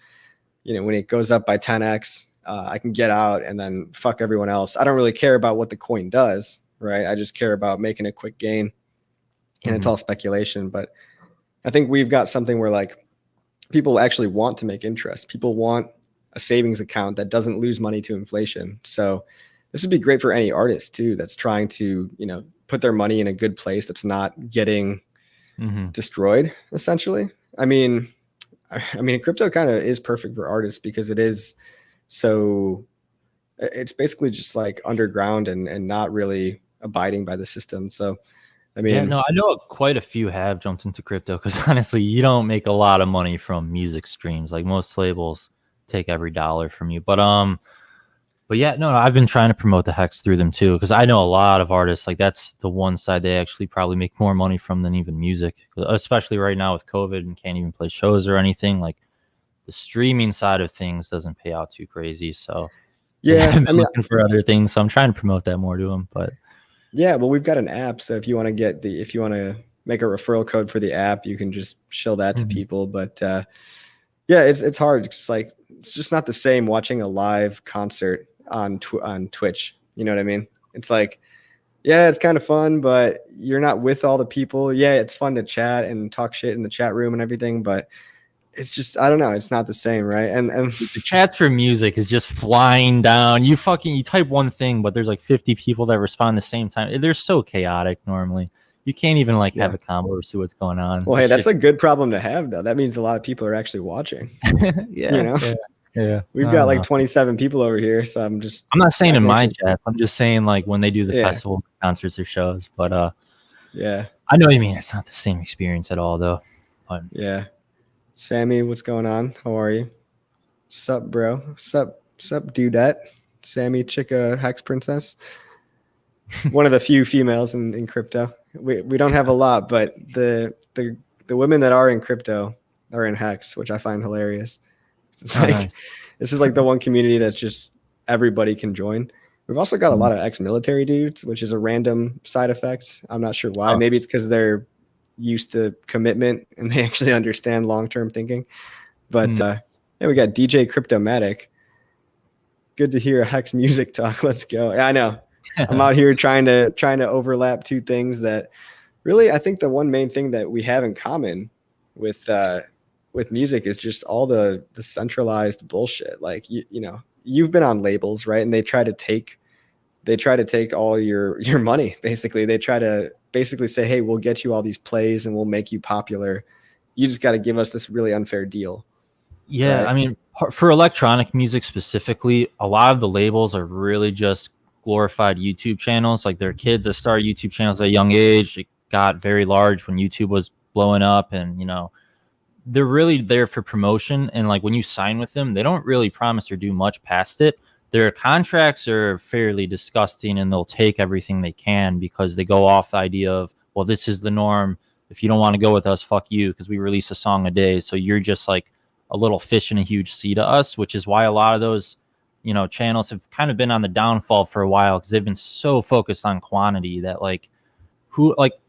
when it goes up by 10x, I can get out and then fuck everyone else. I don't really care about what the coin does, right? I just care about making a quick gain, and it's all speculation. But I think we've got something where like, people actually want to make interest. People want a savings account that doesn't lose money to inflation. So this would be great for any artist too that's trying to, put their money in a good place that's not getting destroyed, essentially. I mean, crypto kind of is perfect for artists because it is so, it's basically just like underground and not really abiding by the system. So I know quite a few have jumped into crypto because honestly, you don't make a lot of money from music streams. Like most labels take every dollar from you. But yeah, no, I've been trying to promote the Hex through them too, because I know a lot of artists, like that's the one side they actually probably make more money from than even music, especially right now with COVID and can't even play shows or anything. Like the streaming side of things doesn't pay out too crazy. So yeah, I'm looking for other things. So I'm trying to promote that more to them, but. Yeah, well, we've got an app, so if you want to make a referral code for the app, you can just show that to people. But yeah, it's hard. It's just not the same watching a live concert on Twitch. You know what I mean? It's like, yeah, it's kind of fun, but you're not with all the people. Yeah, it's fun to chat and talk shit in the chat room and everything, but it's just, I don't know, it's not the same, right? And the chats for music is just flying down. You type one thing, but there's like 50 people that respond at the same time. They're so chaotic normally. You can't even have a combo or see what's going on. Well, hey, that's a good problem to have though. That means a lot of people are actually watching. Yeah. We've got like 27 people over here, so I'm not saying in my chat. I'm just saying like when they do the festival concerts or shows. But yeah, I know what you mean. It's not the same experience at all though. But yeah. Sammy, what's going on? How are you? Sup, bro? Sup, dudette? Sammy, Chica, Hex Princess. One of the few females in crypto. We don't have a lot, but the women that are in crypto are in Hex, which I find hilarious. It's like Nice. this is like the one community that's just everybody can join. We've also got a Mhm. lot of ex-military dudes, which is a random side effect. I'm not sure why. Oh. Maybe it's because they're used to commitment and they actually understand long-term thinking. But yeah, we got DJ Cryptomatic. Good to hear a Hex music talk. Let's go. Yeah, I know. I'm out here trying to overlap two things that really I think the one main thing that we have in common with music is just all the centralized bullshit. Like you know, you've been on labels, right? And they try to take all your money basically. They try to basically say, "Hey, we'll get you all these plays and we'll make you popular. You just got to give us this really unfair deal." Yeah, Right? I mean, for electronic music specifically, a lot of the labels are really just glorified YouTube channels. Like there are kids that start YouTube channels at a young age. It got very large when YouTube was blowing up, and they're really there for promotion. And like when you sign with them, they don't really promise or do much past it. Their contracts are fairly disgusting, and they'll take everything they can because they go off the idea of, well, this is the norm. If you don't want to go with us, fuck you, because we release a song a day. So you're just like a little fish in a huge sea to us, which is why a lot of those, channels have kind of been on the downfall for a while because they've been so focused on quantity that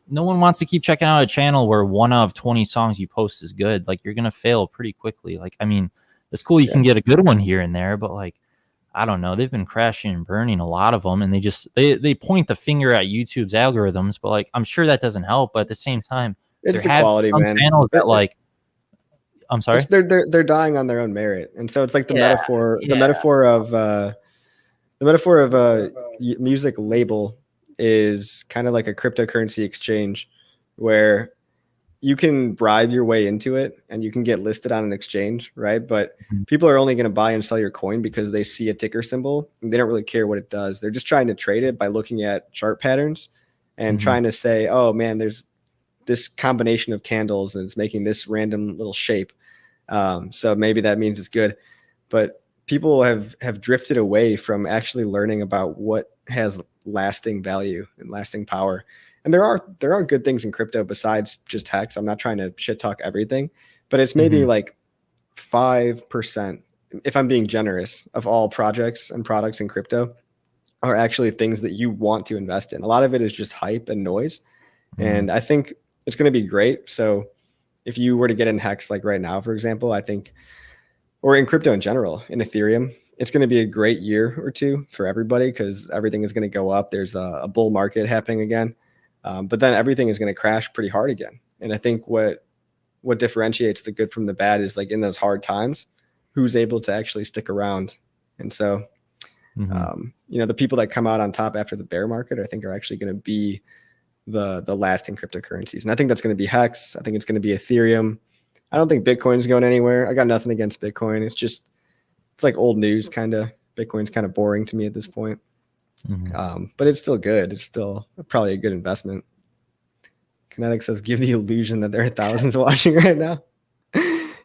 no one wants to keep checking out a channel where one of 20 songs you post is good. Like you're gonna fail pretty quickly. Like, I mean, it's cool you can get a good one here and there, but like, I don't know, they've been crashing and burning a lot of them, and they point the finger at YouTube's algorithms, but like I'm sure that doesn't help. But at the same time, It's there the have quality, some man. channels that like, I'm sorry. It's they're dying on their own merit, and so it's like the Yeah, metaphor yeah. the metaphor of a music label is kind of like a cryptocurrency exchange where you can bribe your way into it and you can get listed on an exchange, right? But Mhm. people are only going to buy and sell your coin because they see a ticker symbol and they don't really care what it does. They're just trying to trade it by looking at chart patterns and Mhm. trying to say, oh man, there's this combination of candles and it's making this random little shape. So maybe that means it's good. But people have drifted away from actually learning about what has lasting value and lasting power. And there are good things in crypto besides just Hex. I'm not trying to shit talk everything, but it's maybe Mhm. like 5%, if I'm being generous, of all projects and products in crypto are actually things that you want to invest in. A lot of it is just hype and noise. Mhm. And I think it's going to be great. So if you were to get in Hex like right now, for example, I think, or in crypto in general, in Ethereum, it's going to be a great year or two for everybody because everything is going to go up. There's a bull market happening again, but then everything is going to crash pretty hard again. And I think what differentiates the good from the bad is like in those hard times, who's able to actually stick around. And so, Mhm. the people that come out on top after the bear market, I think, are actually going to be the lasting cryptocurrencies. And I think that's going to be Hex. I think it's going to be Ethereum. I don't think Bitcoin's going anywhere. I got nothing against Bitcoin. It's like old news kind of. Bitcoin's kind of boring to me at this point. Mhm. But it's still good. It's still probably a good investment. Kinetic says, give the illusion that there are thousands watching right now.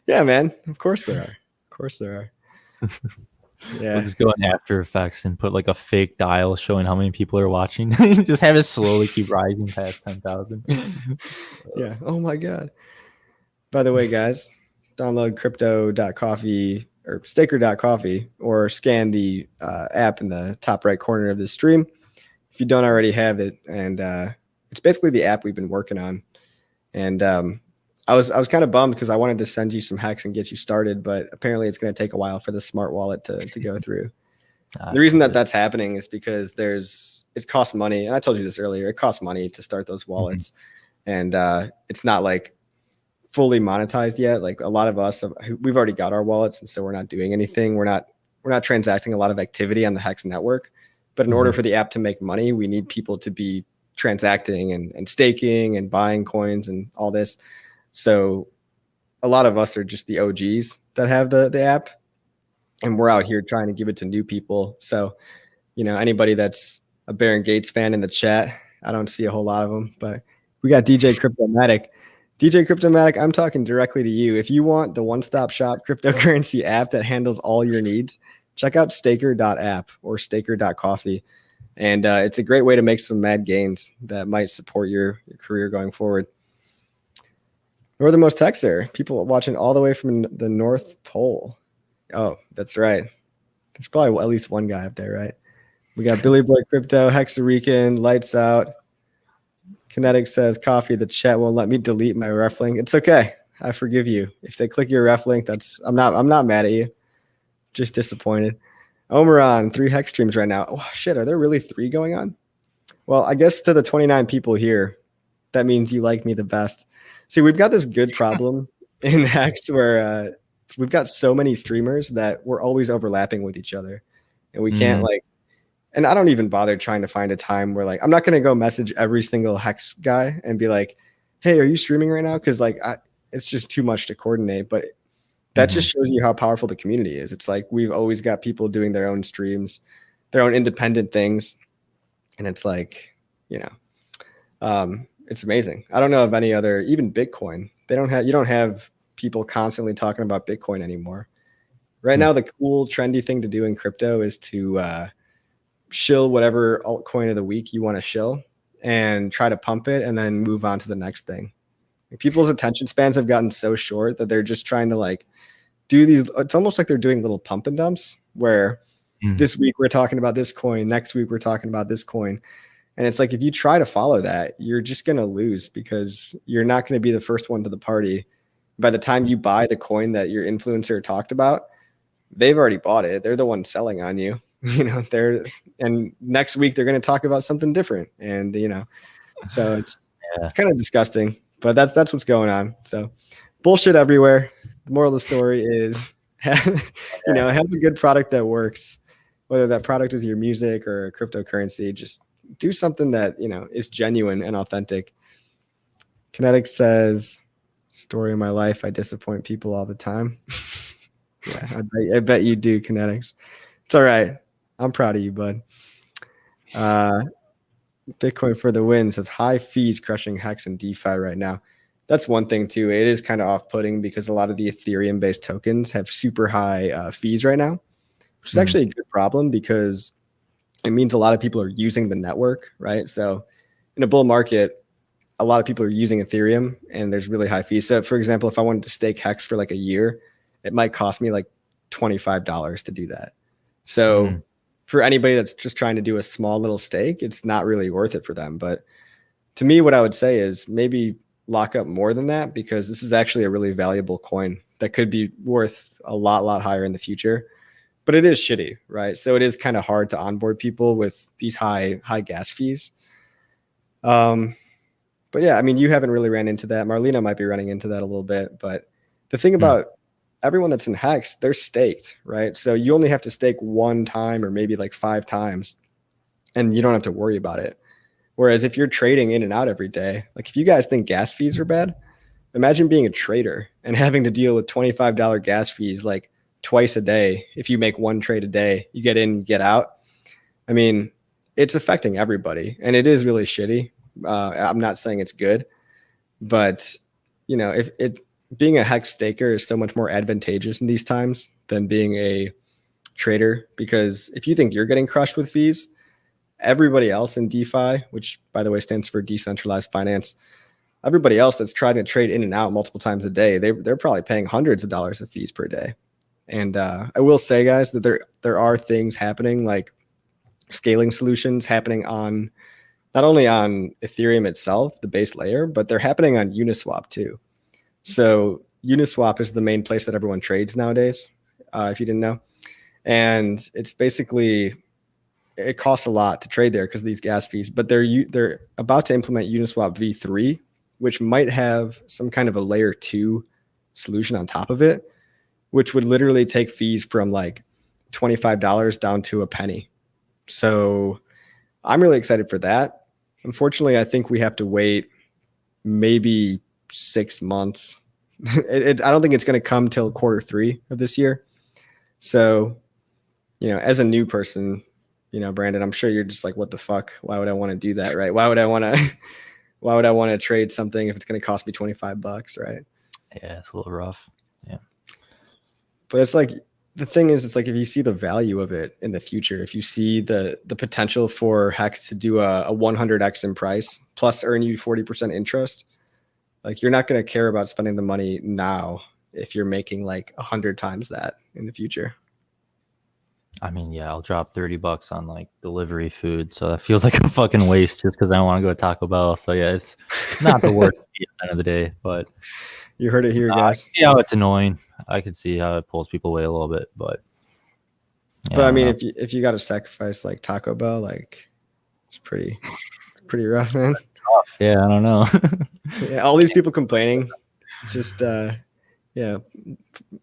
Yeah, man. Of course there are. Of course there are. We'll Yeah. just go in After Effects and put like a fake dial showing how many people are watching. Just have it slowly keep rising past 10,000. Yeah. Oh my God. By the way, guys, download crypto.coffee or staker.coffee or scan the app in the top right corner of the stream if you don't already have it. And it's basically the app we've been working on. And I was kind of bummed because I wanted to send you some hacks and get you started, but apparently it's going to take a while for the smart wallet to go through. The That's reason that weird. that's happening is because it costs money. And I told you this earlier, it costs money to start those wallets. And it's not like fully monetized yet. Like a lot of us, we've already got our wallets, and so we're not doing anything. We're not transacting a lot of activity on the Hex network. But in order for the app to make money, we need people to be transacting and staking and buying coins and all this. So a lot of us are just the OGs that have the app, and we're out here trying to give it to new people. So anybody that's a Baron Gates fan in the chat, I don't see a whole lot of them, but we got DJ Cryptomatic. DJ Cryptomatic, I'm talking directly to you. If you want the one-stop shop cryptocurrency app that handles all your needs, check out staker.app or staker.coffee. And it's a great way to make some mad gains that might support your career going forward. Northernmost Texter, people watching all the way from the North Pole. Oh, that's right. There's probably at least one guy up there, right? We got Billy Boy Crypto, Hexarican, Lights Out. Kinetic says, coffee, the chat won't let me delete my ref link. It's okay. I forgive you. If they click your ref link, I'm not mad at you. Just disappointed. Omeron, 3 hex streams right now. Oh shit, are there really 3 going on? Well, I guess to the 29 people here, that means you like me the best. See, we've got this good problem in Hex where we've got so many streamers that we're always overlapping with each other. And we can't like, and I don't even bother trying to find a time where like, I'm not going to go message every single Hex guy and be like, hey, are you streaming right now? Cause like, it's just too much to coordinate, but that just shows you how powerful the community is. It's like, we've always got people doing their own streams, their own independent things. And it's like, you know, it's amazing. I don't know of any other, even Bitcoin. You don't have people constantly talking about Bitcoin anymore. Right now, the cool, trendy thing to do in crypto is to shill whatever altcoin of the week you want to shill and try to pump it and then move on to the next thing. Like, people's attention spans have gotten so short that they're just trying to like do these. It's almost like they're doing little pump and dumps where this week we're talking about this coin, next week we're talking about this coin. And it's like, if you try to follow that, you're just going to lose because you're not going to be the first one to the party. By the time you buy the coin that your influencer talked about, they've already bought it. They're the ones selling on you, you know, and next week they're going to talk about something different. And, you know, so it's kind of disgusting, but that's what's going on. So bullshit everywhere. The moral of the story is, have a good product that works, whether that product is your music or cryptocurrency. Just do something that, you know, is genuine and authentic. Kinetic says, story of my life, I disappoint people all the time. Yeah, I bet you do, Kinetics. It's all right. I'm proud of you, bud. Bitcoin for the win says, high fees crushing Hex and DeFi right now. That's one thing too. It is kind of off-putting because a lot of the Ethereum-based tokens have super high fees right now, which is actually a good problem because it means a lot of people are using the network, right? So in a bull market, a lot of people are using Ethereum and there's really high fees. So for example, if I wanted to stake Hex for like a year, it might cost me like $25 to do that. So for anybody that's just trying to do a small little stake, it's not really worth it for them. But to me, what I would say is maybe lock up more than that, because this is actually a really valuable coin that could be worth a lot higher in the future. But it is shitty, right? So it is kind of hard to onboard people with these high gas fees. But yeah, I mean, you haven't really ran into that. Marlena might be running into that a little bit. But the thing about everyone that's in Hex, they're staked, right? So you only have to stake one time or maybe like 5 times, and you don't have to worry about it. Whereas if you're trading in and out every day, like if you guys think gas fees are bad, imagine being a trader and having to deal with $25 gas fees like twice a day. If you make one trade a day, you get in, get out. I mean, it's affecting everybody, and it is really shitty. I'm not saying it's good, but you know, if being a Hex staker is so much more advantageous in these times than being a trader, because if you think you're getting crushed with fees, everybody else in DeFi, which by the way stands for decentralized finance, everybody else that's trying to trade in and out multiple times a day, they're probably paying hundreds of dollars of fees per day. And I will say, guys, that there are things happening, like scaling solutions happening on not only on Ethereum itself, the base layer, but they're happening on Uniswap too. So Uniswap is the main place that everyone trades nowadays, if you didn't know. And it's basically, it costs a lot to trade there because of these gas fees, but they're about to implement Uniswap v3, which might have some kind of a layer 2 solution on top of it, which would literally take fees from like $25 down to a penny. So I'm really excited for that. Unfortunately, I think we have to wait maybe 6 months. I don't think it's going to come till Q3 of this year. So, you know, as a new person, you know, Brandon, I'm sure you're just like, what the fuck? Why would I want to do that, right? Why would I want to why would I want to trade something if it's going to cost me $25, right? Yeah, it's a little rough. Yeah. But it's like, the thing is, it's like, if you see the value of it in the future, if you see the potential for Hex to do a 100x in price plus earn you 40% interest, like, you're not going to care about spending the money now if you're making like 100 times that in the future. I mean, yeah, I'll drop $30 on like delivery food, so that feels like a fucking waste just because I want to go to Taco Bell. So yeah, it's not the worst at the end of the day, but You heard it here, I guys. can see how it's annoying. I can see how it pulls people away a little bit, but yeah, but I mean, if you got to sacrifice like Taco Bell, like, it's pretty rough, man. Tough. Yeah, I don't know. Yeah, all these people complaining, just yeah,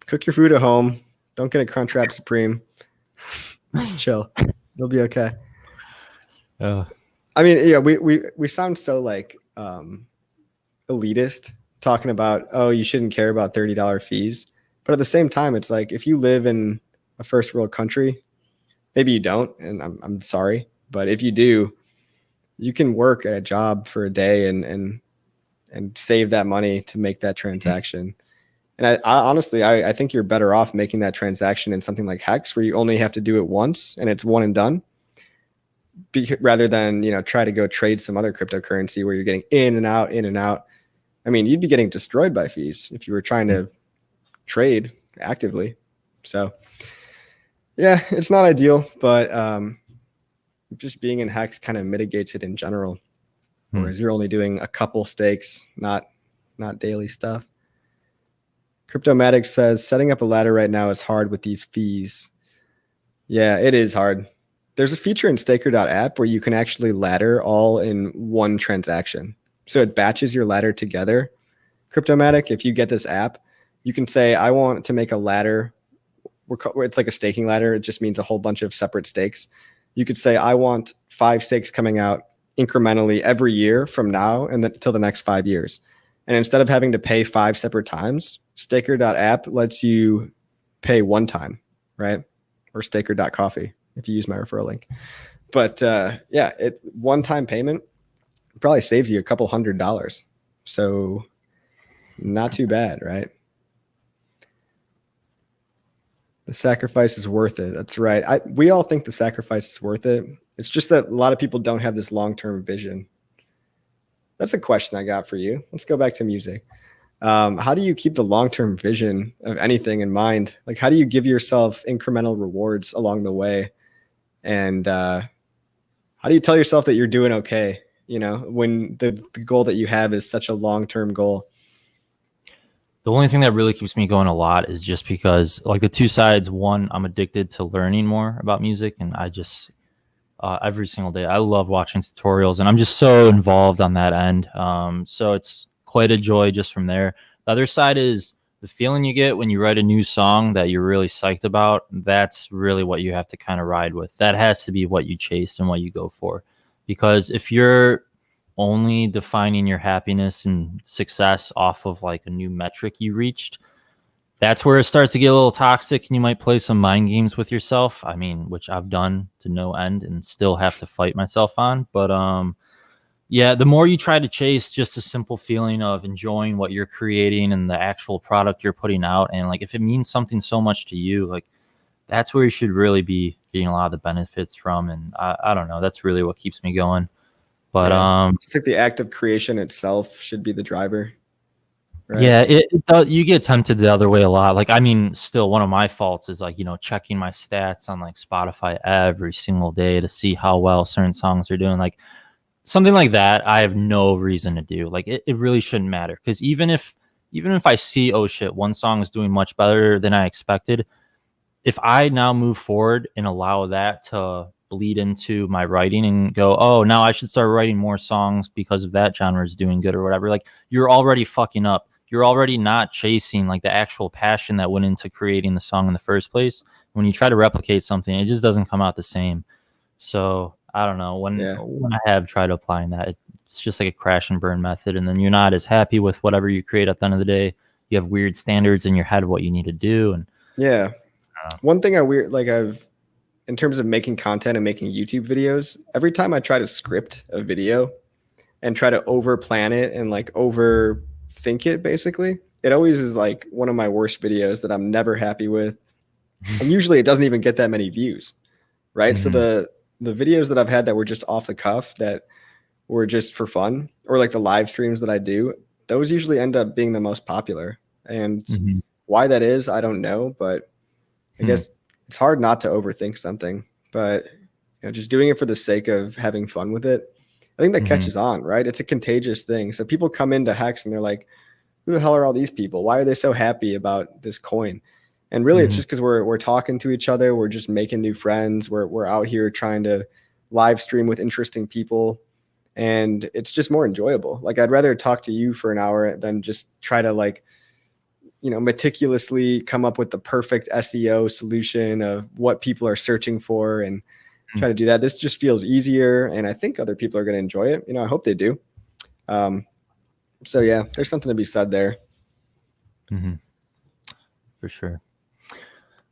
cook your food at home. Don't get a Crunchwrap Supreme. Just chill. You'll be okay. I mean, yeah, we sound so like elitist talking about, oh, you shouldn't care about $30 fees. But at the same time, it's like, if you live in a first world country, maybe you don't, and I'm sorry, but if you do, you can work at a job for a day and save that money to make that transaction. And I honestly, I think you're better off making that transaction in something like Hex, where you only have to do it once and it's one and done, rather than, try to go trade some other cryptocurrency where you're getting in and out, in and out. I mean, you'd be getting destroyed by fees if you were trying to trade actively. So yeah, it's not ideal, but just being in Hex kind of mitigates it in general, whereas you're only doing a couple stakes, not daily stuff. Cryptomatic says, setting up a ladder right now is hard with these fees. Yeah, it is hard. There's a feature in staker.app where you can actually ladder all in one transaction. So it batches your ladder together. Cryptomatic, if you get this app, you can say, I want to make a ladder. It's like a staking ladder. It just means a whole bunch of separate stakes. You could say, I want 5 stakes coming out incrementally every year from now and till the next 5 years. And instead of having to pay 5 separate times, staker.app lets you pay one time, right? Or staker.coffee if you use my referral link. But yeah, one-time payment probably saves you a couple $100. So not too bad, right? The sacrifice is worth it. That's right. We all think the sacrifice is worth it. It's just that a lot of people don't have this long-term vision. That's a question I got for you. Let's go back to music. How do you keep the long-term vision of anything in mind? Like, how do you give yourself incremental rewards along the way? And how do you tell yourself that you're doing okay, when the goal that you have is such a long-term goal? The only thing that really keeps me going a lot is just because, like, the two sides. One, I'm addicted to learning more about music, and I just every single day I love watching tutorials, and I'm just so involved on that end. So it's quite a joy just from there. The other side is the feeling you get when you write a new song that you're really psyched about. That's really what you have to kind of ride with. That has to be what you chase and what you go for, because if you're only defining your happiness and success off of like a new metric you reached, that's where it starts to get a little toxic, and you might play some mind games with yourself. I mean, which I've done to no end and still have to fight myself on. But yeah, the more you try to chase just a simple feeling of enjoying what you're creating and the actual product you're putting out, and like if it means something so much to you, like that's where you should really be getting a lot of the benefits from. And I don't know, that's really what keeps me going. But it's like the act of creation itself should be the driver, right? Yeah, it does. You get tempted the other way a lot. Like, I mean, still one of my faults is like, checking my stats on like Spotify every single day to see how well certain songs are doing. Like something like that, I have no reason to do. Like it really shouldn't matter, because even if I see, oh shit, one song is doing much better than I expected, if I now move forward and allow that to bleed into my writing and go, oh, now I should start writing more songs because of that genre is doing good or whatever, like you're already fucking up. You're already not chasing like the actual passion that went into creating the song in the first place. When you try to replicate something, it just doesn't come out the same. So I don't know, when I have tried applying that, it's just like a crash and burn method. And then you're not as happy with whatever you create at the end of the day. You have weird standards in your head of what you need to do. And yeah, one thing in terms of making content and making YouTube videos, every time I try to script a video and try to over plan it and like overthink it, basically, it always is like one of my worst videos that I'm never happy with. And usually it doesn't even get that many views, right? So the videos that I've had that were just off the cuff, that were just for fun, or like the live streams that I do, those usually end up being the most popular. And why that is, I don't know, but I guess it's hard not to overthink something. But just doing it for the sake of having fun with it, I think that catches on, right? It's a contagious thing. So people come into Hex and they're like, who the hell are all these people? Why are they so happy about this coin? And really, it's just because we're talking to each other. We're just making new friends. We're out here trying to live stream with interesting people, and it's just more enjoyable. Like, I'd rather talk to you for an hour than just try to like, meticulously come up with the perfect SEO solution of what people are searching for and try to do that. This just feels easier, and I think other people are going to enjoy it. I hope they do. So yeah, there's something to be said there. For sure.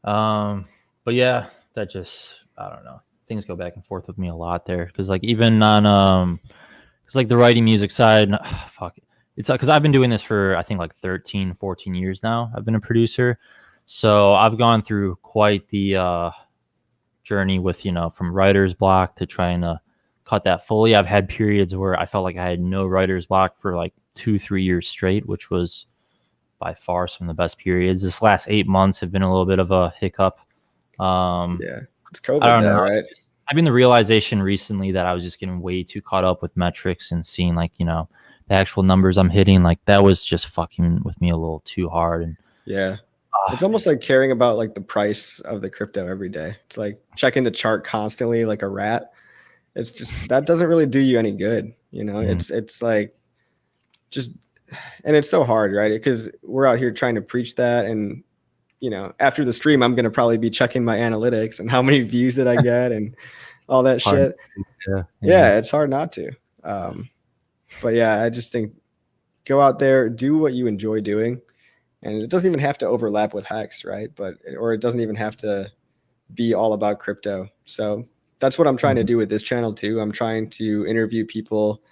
But yeah, that just, I don't know. Things go back and forth with me a lot there. Cause like even on, cause like the writing music side, fuck it. It's because I've been doing this for, I think like 13, 14 years now. I've been a producer. So I've gone through quite the, journey with, from writer's block to trying to cut that fully. I've had periods where I felt like I had no writer's block for like 2-3 years straight, which was by far some of the best periods. This last 8 months have been a little bit of a hiccup. Yeah, it's COVID, I don't know, right? Having the realization recently that I was just getting way too caught up with metrics and seeing like, the actual numbers I'm hitting, like that was just fucking with me a little too hard. And yeah, it's almost like caring about like the price of the crypto every day. It's like checking the chart constantly like a rat. It's just, that doesn't really do you any good. It's like just, and it's so hard, right? Because we're out here trying to preach that. And, after the stream, I'm going to probably be checking my analytics and how many views did I get and all that shit. Yeah, it's hard not to. But yeah, I just think go out there, do what you enjoy doing. And it doesn't even have to overlap with Hex, right? Or it doesn't even have to be all about crypto. So that's what I'm trying to do with this channel too. I'm trying to interview people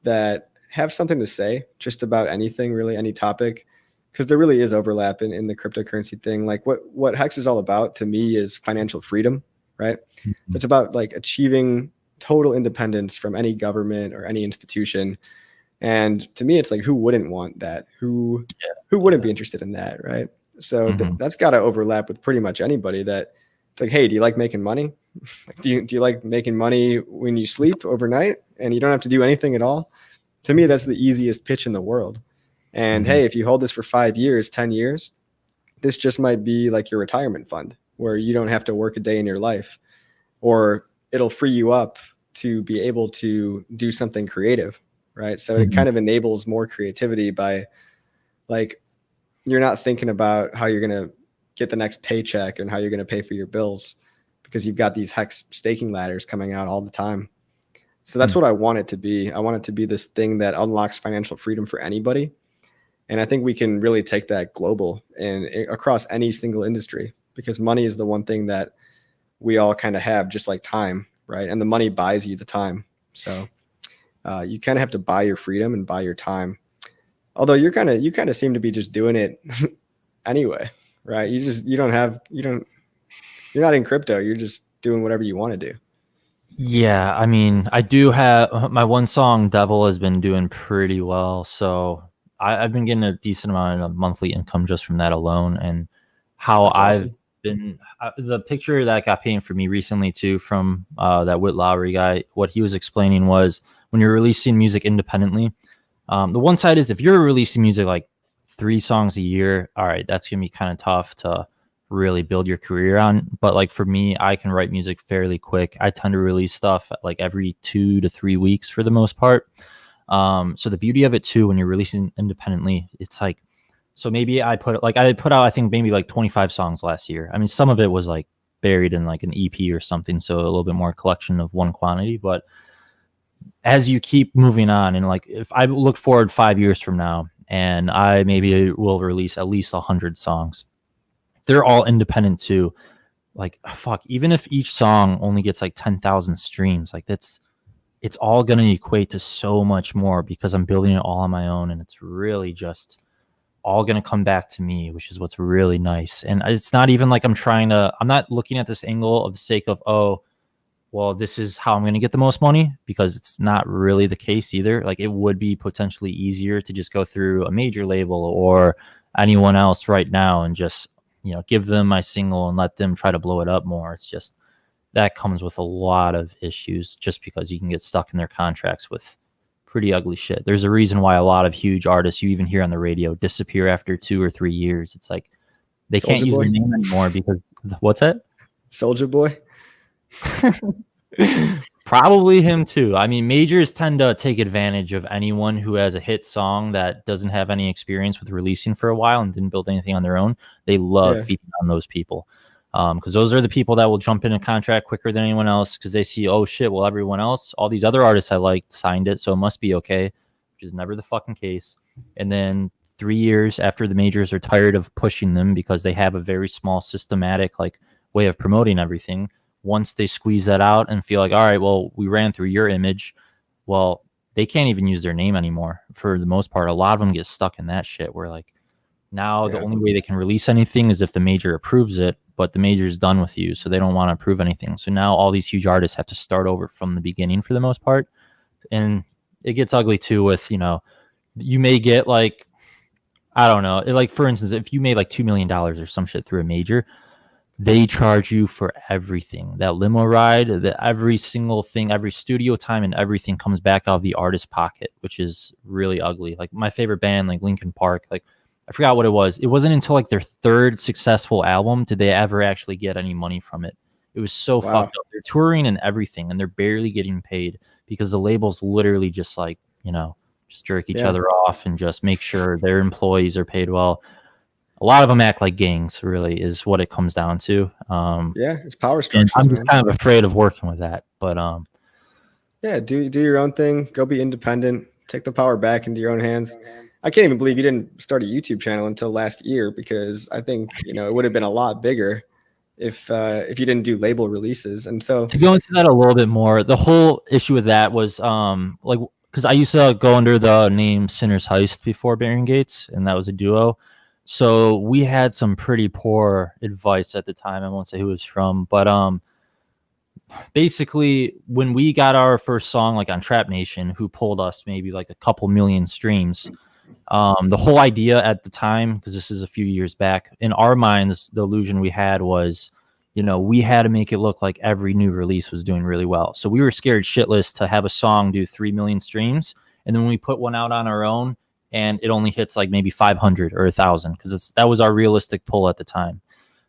that have something to say just about anything, really, any topic, because there really is overlap in the cryptocurrency thing. Like what Hex is all about to me is financial freedom, right? So it's about like achieving total independence from any government or any institution. And to me, it's like, who wouldn't want that? Who wouldn't be interested in that, right? So that's got to overlap with pretty much anybody. That it's like, hey, do you like making money? do you like making money when you sleep overnight and you don't have to do anything at all? To me, that's the easiest pitch in the world. And hey, if you hold this for 5 years, 10 years, this just might be like your retirement fund where you don't have to work a day in your life, or it'll free you up to be able to do something creative, right? So it kind of enables more creativity by like, you're not thinking about how you're going to get the next paycheck and how you're going to pay for your bills because you've got these Hex staking ladders coming out all the time. So that's what I want it to be. I want it to be this thing that unlocks financial freedom for anybody. And I think we can really take that global and across any single industry, because money is the one thing that we all kind of have, just like time, right? And the money buys you the time. So you kind of have to buy your freedom and buy your time. Although you kind of seem to be just doing it anyway, right? You're not in crypto. You're just doing whatever you want to do. Yeah, I mean, I do have my one song Devil has been doing pretty well. So I've been getting a decent amount of monthly income just from that alone. And how That's I've awesome. been, the picture that got painted for me recently too from that Whit Lowry guy, what he was explaining was when you're releasing music independently, the one side is if you're releasing music like 3 songs a year, all right, that's going to be kind of tough to really build your career on. But like for me, I can write music fairly quick. I tend to release stuff like every 2 to 3 weeks for the most part. So the beauty of it too, when you're releasing independently, it's like, so maybe I put out, I think maybe like 25 songs last year. I mean, some of it was like buried in like an EP or something. So a little bit more collection of one quantity, but as you keep moving on, and like if I look forward 5 years from now and I maybe will release at least 100 songs, they're all independent too. Like fuck, even if each song only gets like 10,000 streams, like that's it's all going to equate to so much more because I'm building it all on my own, and it's really just all going to come back to me, which is what's really nice. And it's not even like I'm not looking at this angle of the sake of, oh, well, this is how I'm going to get the most money, because it's not really the case either. Like, it would be potentially easier to just go through a major label or anyone else right now and just, give them my single and let them try to blow it up more. It's just, that comes with a lot of issues just because you can get stuck in their contracts with pretty ugly shit. There's a reason why a lot of huge artists you even hear on the radio disappear after 2 or 3 years. It's like they can't use their name anymore because what's that? Soulja Boy? Probably him too. I mean, majors tend to take advantage of anyone who has a hit song that doesn't have any experience with releasing for a while and didn't build anything on their own. They love feeding on those people. Because those are the people that will jump in a contract quicker than anyone else because they see, oh shit, well, everyone else, all these other artists I liked signed it, so it must be okay, which is never the fucking case. And then 3 years after the majors are tired of pushing them because they have a very small systematic way of promoting everything, once they squeeze that out and feel like, all right, well, we ran through your image, well, they can't even use their name anymore for the most part. A lot of them get stuck in that shit where now the only way they can release anything is if the major approves it, but the major is done with you, so they don't want to approve anything. So now all these huge artists have to start over from the beginning for the most part. And it gets ugly too with, you may get I don't know, for instance, if you made $2 million or some shit through a major, they charge you for everything. That limo ride, every single thing, every studio time and everything comes back out of the artist's pocket, which is really ugly. My favorite band, Linkin Park, I forgot what it was. It wasn't until their third successful album did they ever actually get any money from it. It was so fucked up. They're touring and everything, and they're barely getting paid because the labels literally just just jerk each other off and just make sure their employees are paid well. A lot of them act like gangs, really, is what it comes down to. It's power structure. I'm just kind of afraid of working with that. But do your own thing. Go be independent. Take the power back into your own hands. I can't even believe you didn't start a YouTube channel until last year, because I think it would have been a lot bigger if you didn't do label releases. And so to go into that a little bit more, the whole issue with that was because I used to go under the name Sinner's Heist before Barren Gates, and that was a duo. So we had some pretty poor advice at the time. I won't say who it was from, but basically when we got our first song on Trap Nation, who pulled us maybe a couple million streams, the whole idea at the time, because this is a few years back, in our minds, the illusion we had was, we had to make it look like every new release was doing really well. So we were scared shitless to have a song do 3 million streams, and then when we put one out on our own, and it only hits maybe 500 or 1,000, because that was our realistic pull at the time.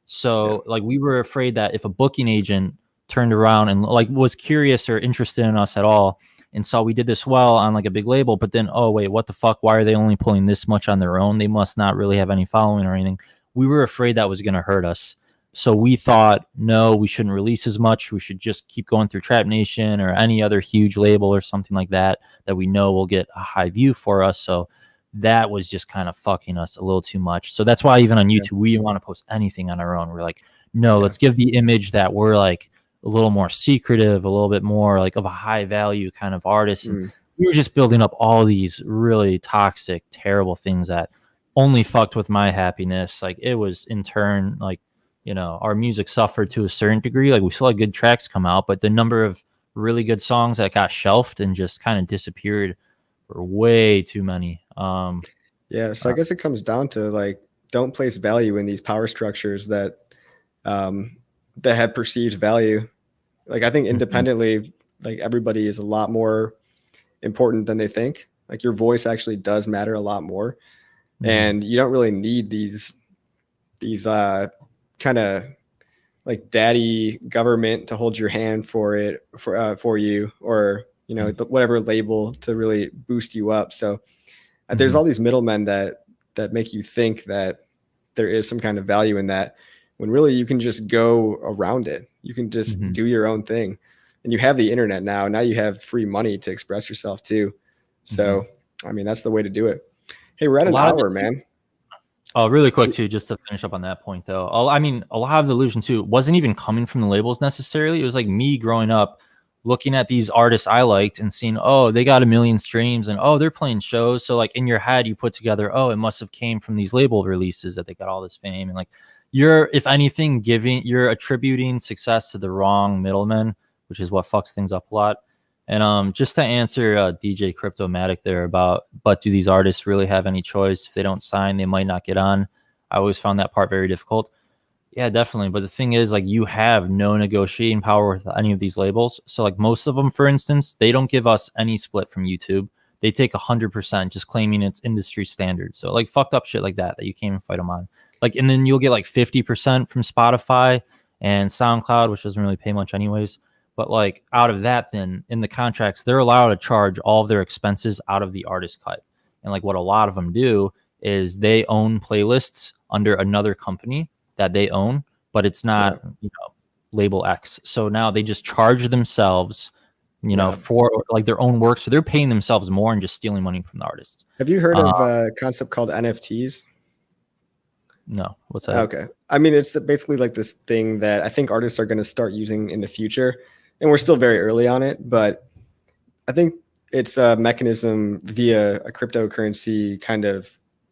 So we were afraid that if a booking agent turned around and was curious or interested in us at all and saw we did this well on a big label, but then, oh wait, what the fuck? Why are they only pulling this much on their own? They must not really have any following or anything. We were afraid that was going to hurt us. So we thought, no, we shouldn't release as much. We should just keep going through Trap Nation or any other huge label or something like that we know will get a high view for us. So that was just kind of fucking us a little too much. So that's why even on YouTube, we didn't want to post anything on our own. We're no, let's give the image that we're a little more secretive, a little bit more of a high value kind of artist. And we were just building up all these really toxic, terrible things that only fucked with my happiness. It was in turn, our music suffered to a certain degree. We still had good tracks come out, but the number of really good songs that got shelved and just kind of disappeared were way too many. So I guess it comes down to don't place value in these power structures that have perceived value. I think independently, everybody is a lot more important than they think. Your voice actually does matter a lot more, and you don't really need these kind of daddy government to hold your hand for you, or whatever label to really boost you up. So there's all these middlemen that make you think that there is some kind of value in that, when really you can just go around it. You can just do your own thing, and you have the internet now. Now you have free money to express yourself too. So, I mean, that's the way to do it. Hey, we're at an hour, man. Oh, really quick too, just to finish up on that point though. I mean, a lot of the illusion too wasn't even coming from the labels necessarily. It was me growing up, looking at these artists I liked and seeing, oh, they got 1 million streams and oh, they're playing shows. So like in your head, you put together, oh, it must have came from these label releases that they got all this fame. And like you're, if anything, you're attributing success to the wrong middlemen, which is what fucks things up a lot. And just to answer DJ Cryptomatic there about, but do these artists really have any choice? If they don't sign, they might not get on. I always found that part very difficult. Yeah, definitely. But the thing is, like, you have no negotiating power with any of these labels. So, like, most of them, for instance, they don't give us any split from YouTube. They take 100%, just claiming it's industry standard. So, like, fucked up shit like that you can't even fight them on. Like, and then you'll get like 50% from Spotify and SoundCloud, which doesn't really pay much anyways. But like out of that, then in the contracts, they're allowed to charge all of their expenses out of the artist cut. And like what a lot of them do is they own playlists under another company that they own, but it's not, label X. So now they just charge themselves, for like their own work. So they're paying themselves more and just stealing money from the artists. Have you heard of a concept called NFTs? No, what's that? Okay. I mean, it's basically like this thing that I think artists are going to start using in the future, and we're still very early on it, but I think it's a mechanism via a cryptocurrency kind of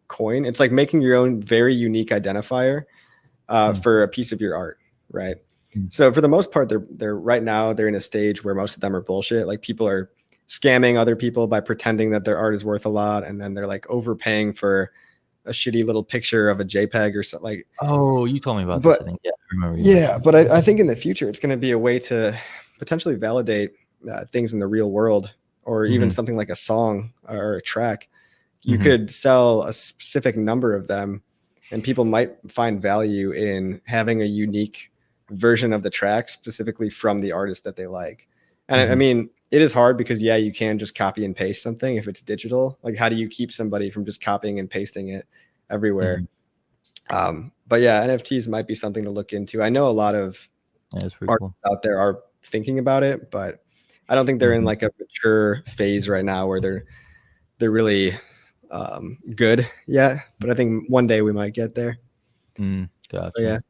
coin. It's like making your own very unique identifier for a piece of your art, right? So for the most part, they're right now they're in a stage where most of them are bullshit. Like people are scamming other people by pretending that their art is worth a lot, and then they're like overpaying for a shitty little picture of a JPEG or something. Like, oh, you told me about this. I think, yeah, I remember. Yeah, but I think in the future it's going to be a way to potentially validate things in the real world, or even something like a song or a track. You could sell a specific number of them, and people might find value in having a unique version of the track specifically from the artist that they like. And I mean, it is hard because you can just copy and paste something if it's digital. Like, how do you keep somebody from just copying and pasting it everywhere? But yeah, NFTs might be something to look into. I know a lot of artists out there are thinking about it, but I don't think they're in like a mature phase right now where they're really good yet. But I think one day we might get there. Gotcha.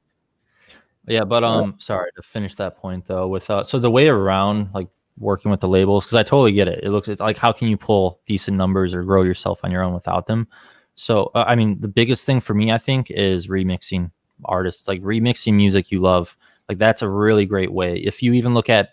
But sorry to finish that point though. With so the way around like working with the labels, because I totally get it. It's like, how can you pull decent numbers or grow yourself on your own without them? So I mean, the biggest thing for me, I think, is remixing artists, like remixing music you love. Like that's a really great way. If you even look at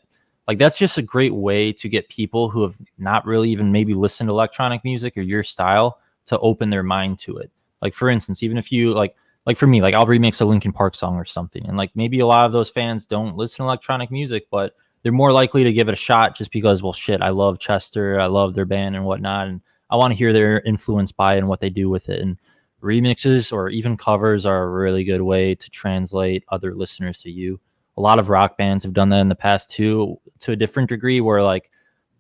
like, that's just a great way to get people who have not really even maybe listened to electronic music or your style to open their mind to it. Like for instance, even if you like for me, like I'll remix a Linkin Park song or something, and like maybe a lot of those fans don't listen to electronic music, but they're more likely to give it a shot just because, well, shit, I love Chester, I love their band and whatnot, and I want to hear their influence by it and what they do with it. And remixes or even covers are a really good way to translate other listeners to you. A lot of rock bands have done that in the past too, to a different degree, where like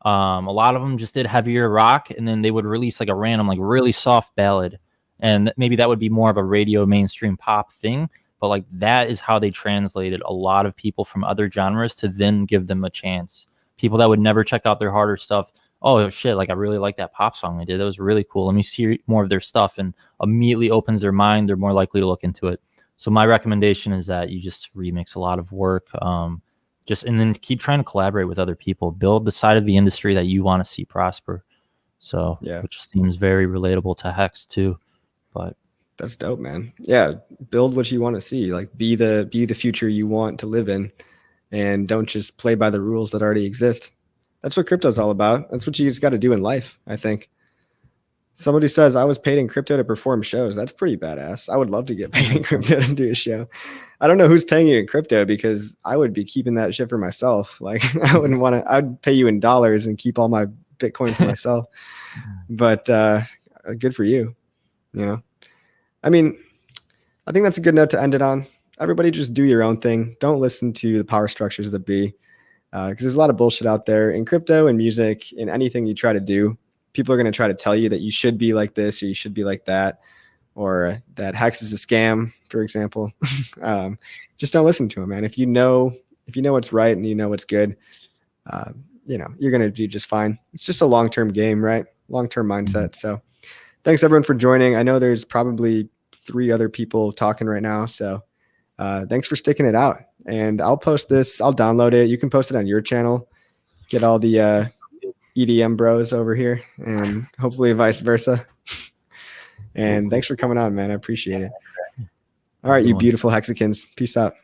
a lot of them just did heavier rock, and then they would release like a random, like really soft ballad. And maybe that would be more of a radio mainstream pop thing. But like that is how they translated a lot of people from other genres to then give them a chance. People that would never check out their harder stuff. Oh shit, like I really like that pop song they did. That was really cool. Let me see more of their stuff, and immediately opens their mind. They're more likely to look into it. So my recommendation is that you just remix a lot of work. And then keep trying to collaborate with other people. Build the side of the industry that you want to see prosper. So which seems very relatable to Hex too. But that's dope, man. Yeah, build what you want to see. Like be the future you want to live in, and don't just play by the rules that already exist. That's what crypto's all about. That's what you just got to do in life, I think. Somebody says I was paid in crypto to perform shows. That's pretty badass. I would love to get paid in crypto to do a show. I don't know who's paying you in crypto, because I would be keeping that shit for myself. Like I wouldn't want to. I'd pay you in dollars and keep all my Bitcoin for myself. But good for you. I mean, I think that's a good note to end it on. Everybody just do your own thing. Don't listen to the power structures that be, because there's a lot of bullshit out there in crypto and music, in anything you try to do. People are going to try to tell you that you should be like this or you should be like that, or that Hex is a scam, for example. Just don't listen to them, man. If you know what's right and you know what's good, you're going to do just fine. It's just a long-term game, right? Long-term mindset. So thanks everyone for joining. I know there's probably 3 other people talking right now. So thanks for sticking it out. And I'll post this. I'll download it. You can post it on your channel. get all the EDM bros over here, and hopefully vice versa. And thanks for coming on, man. I appreciate it. All right, you beautiful Hexicans. Peace out.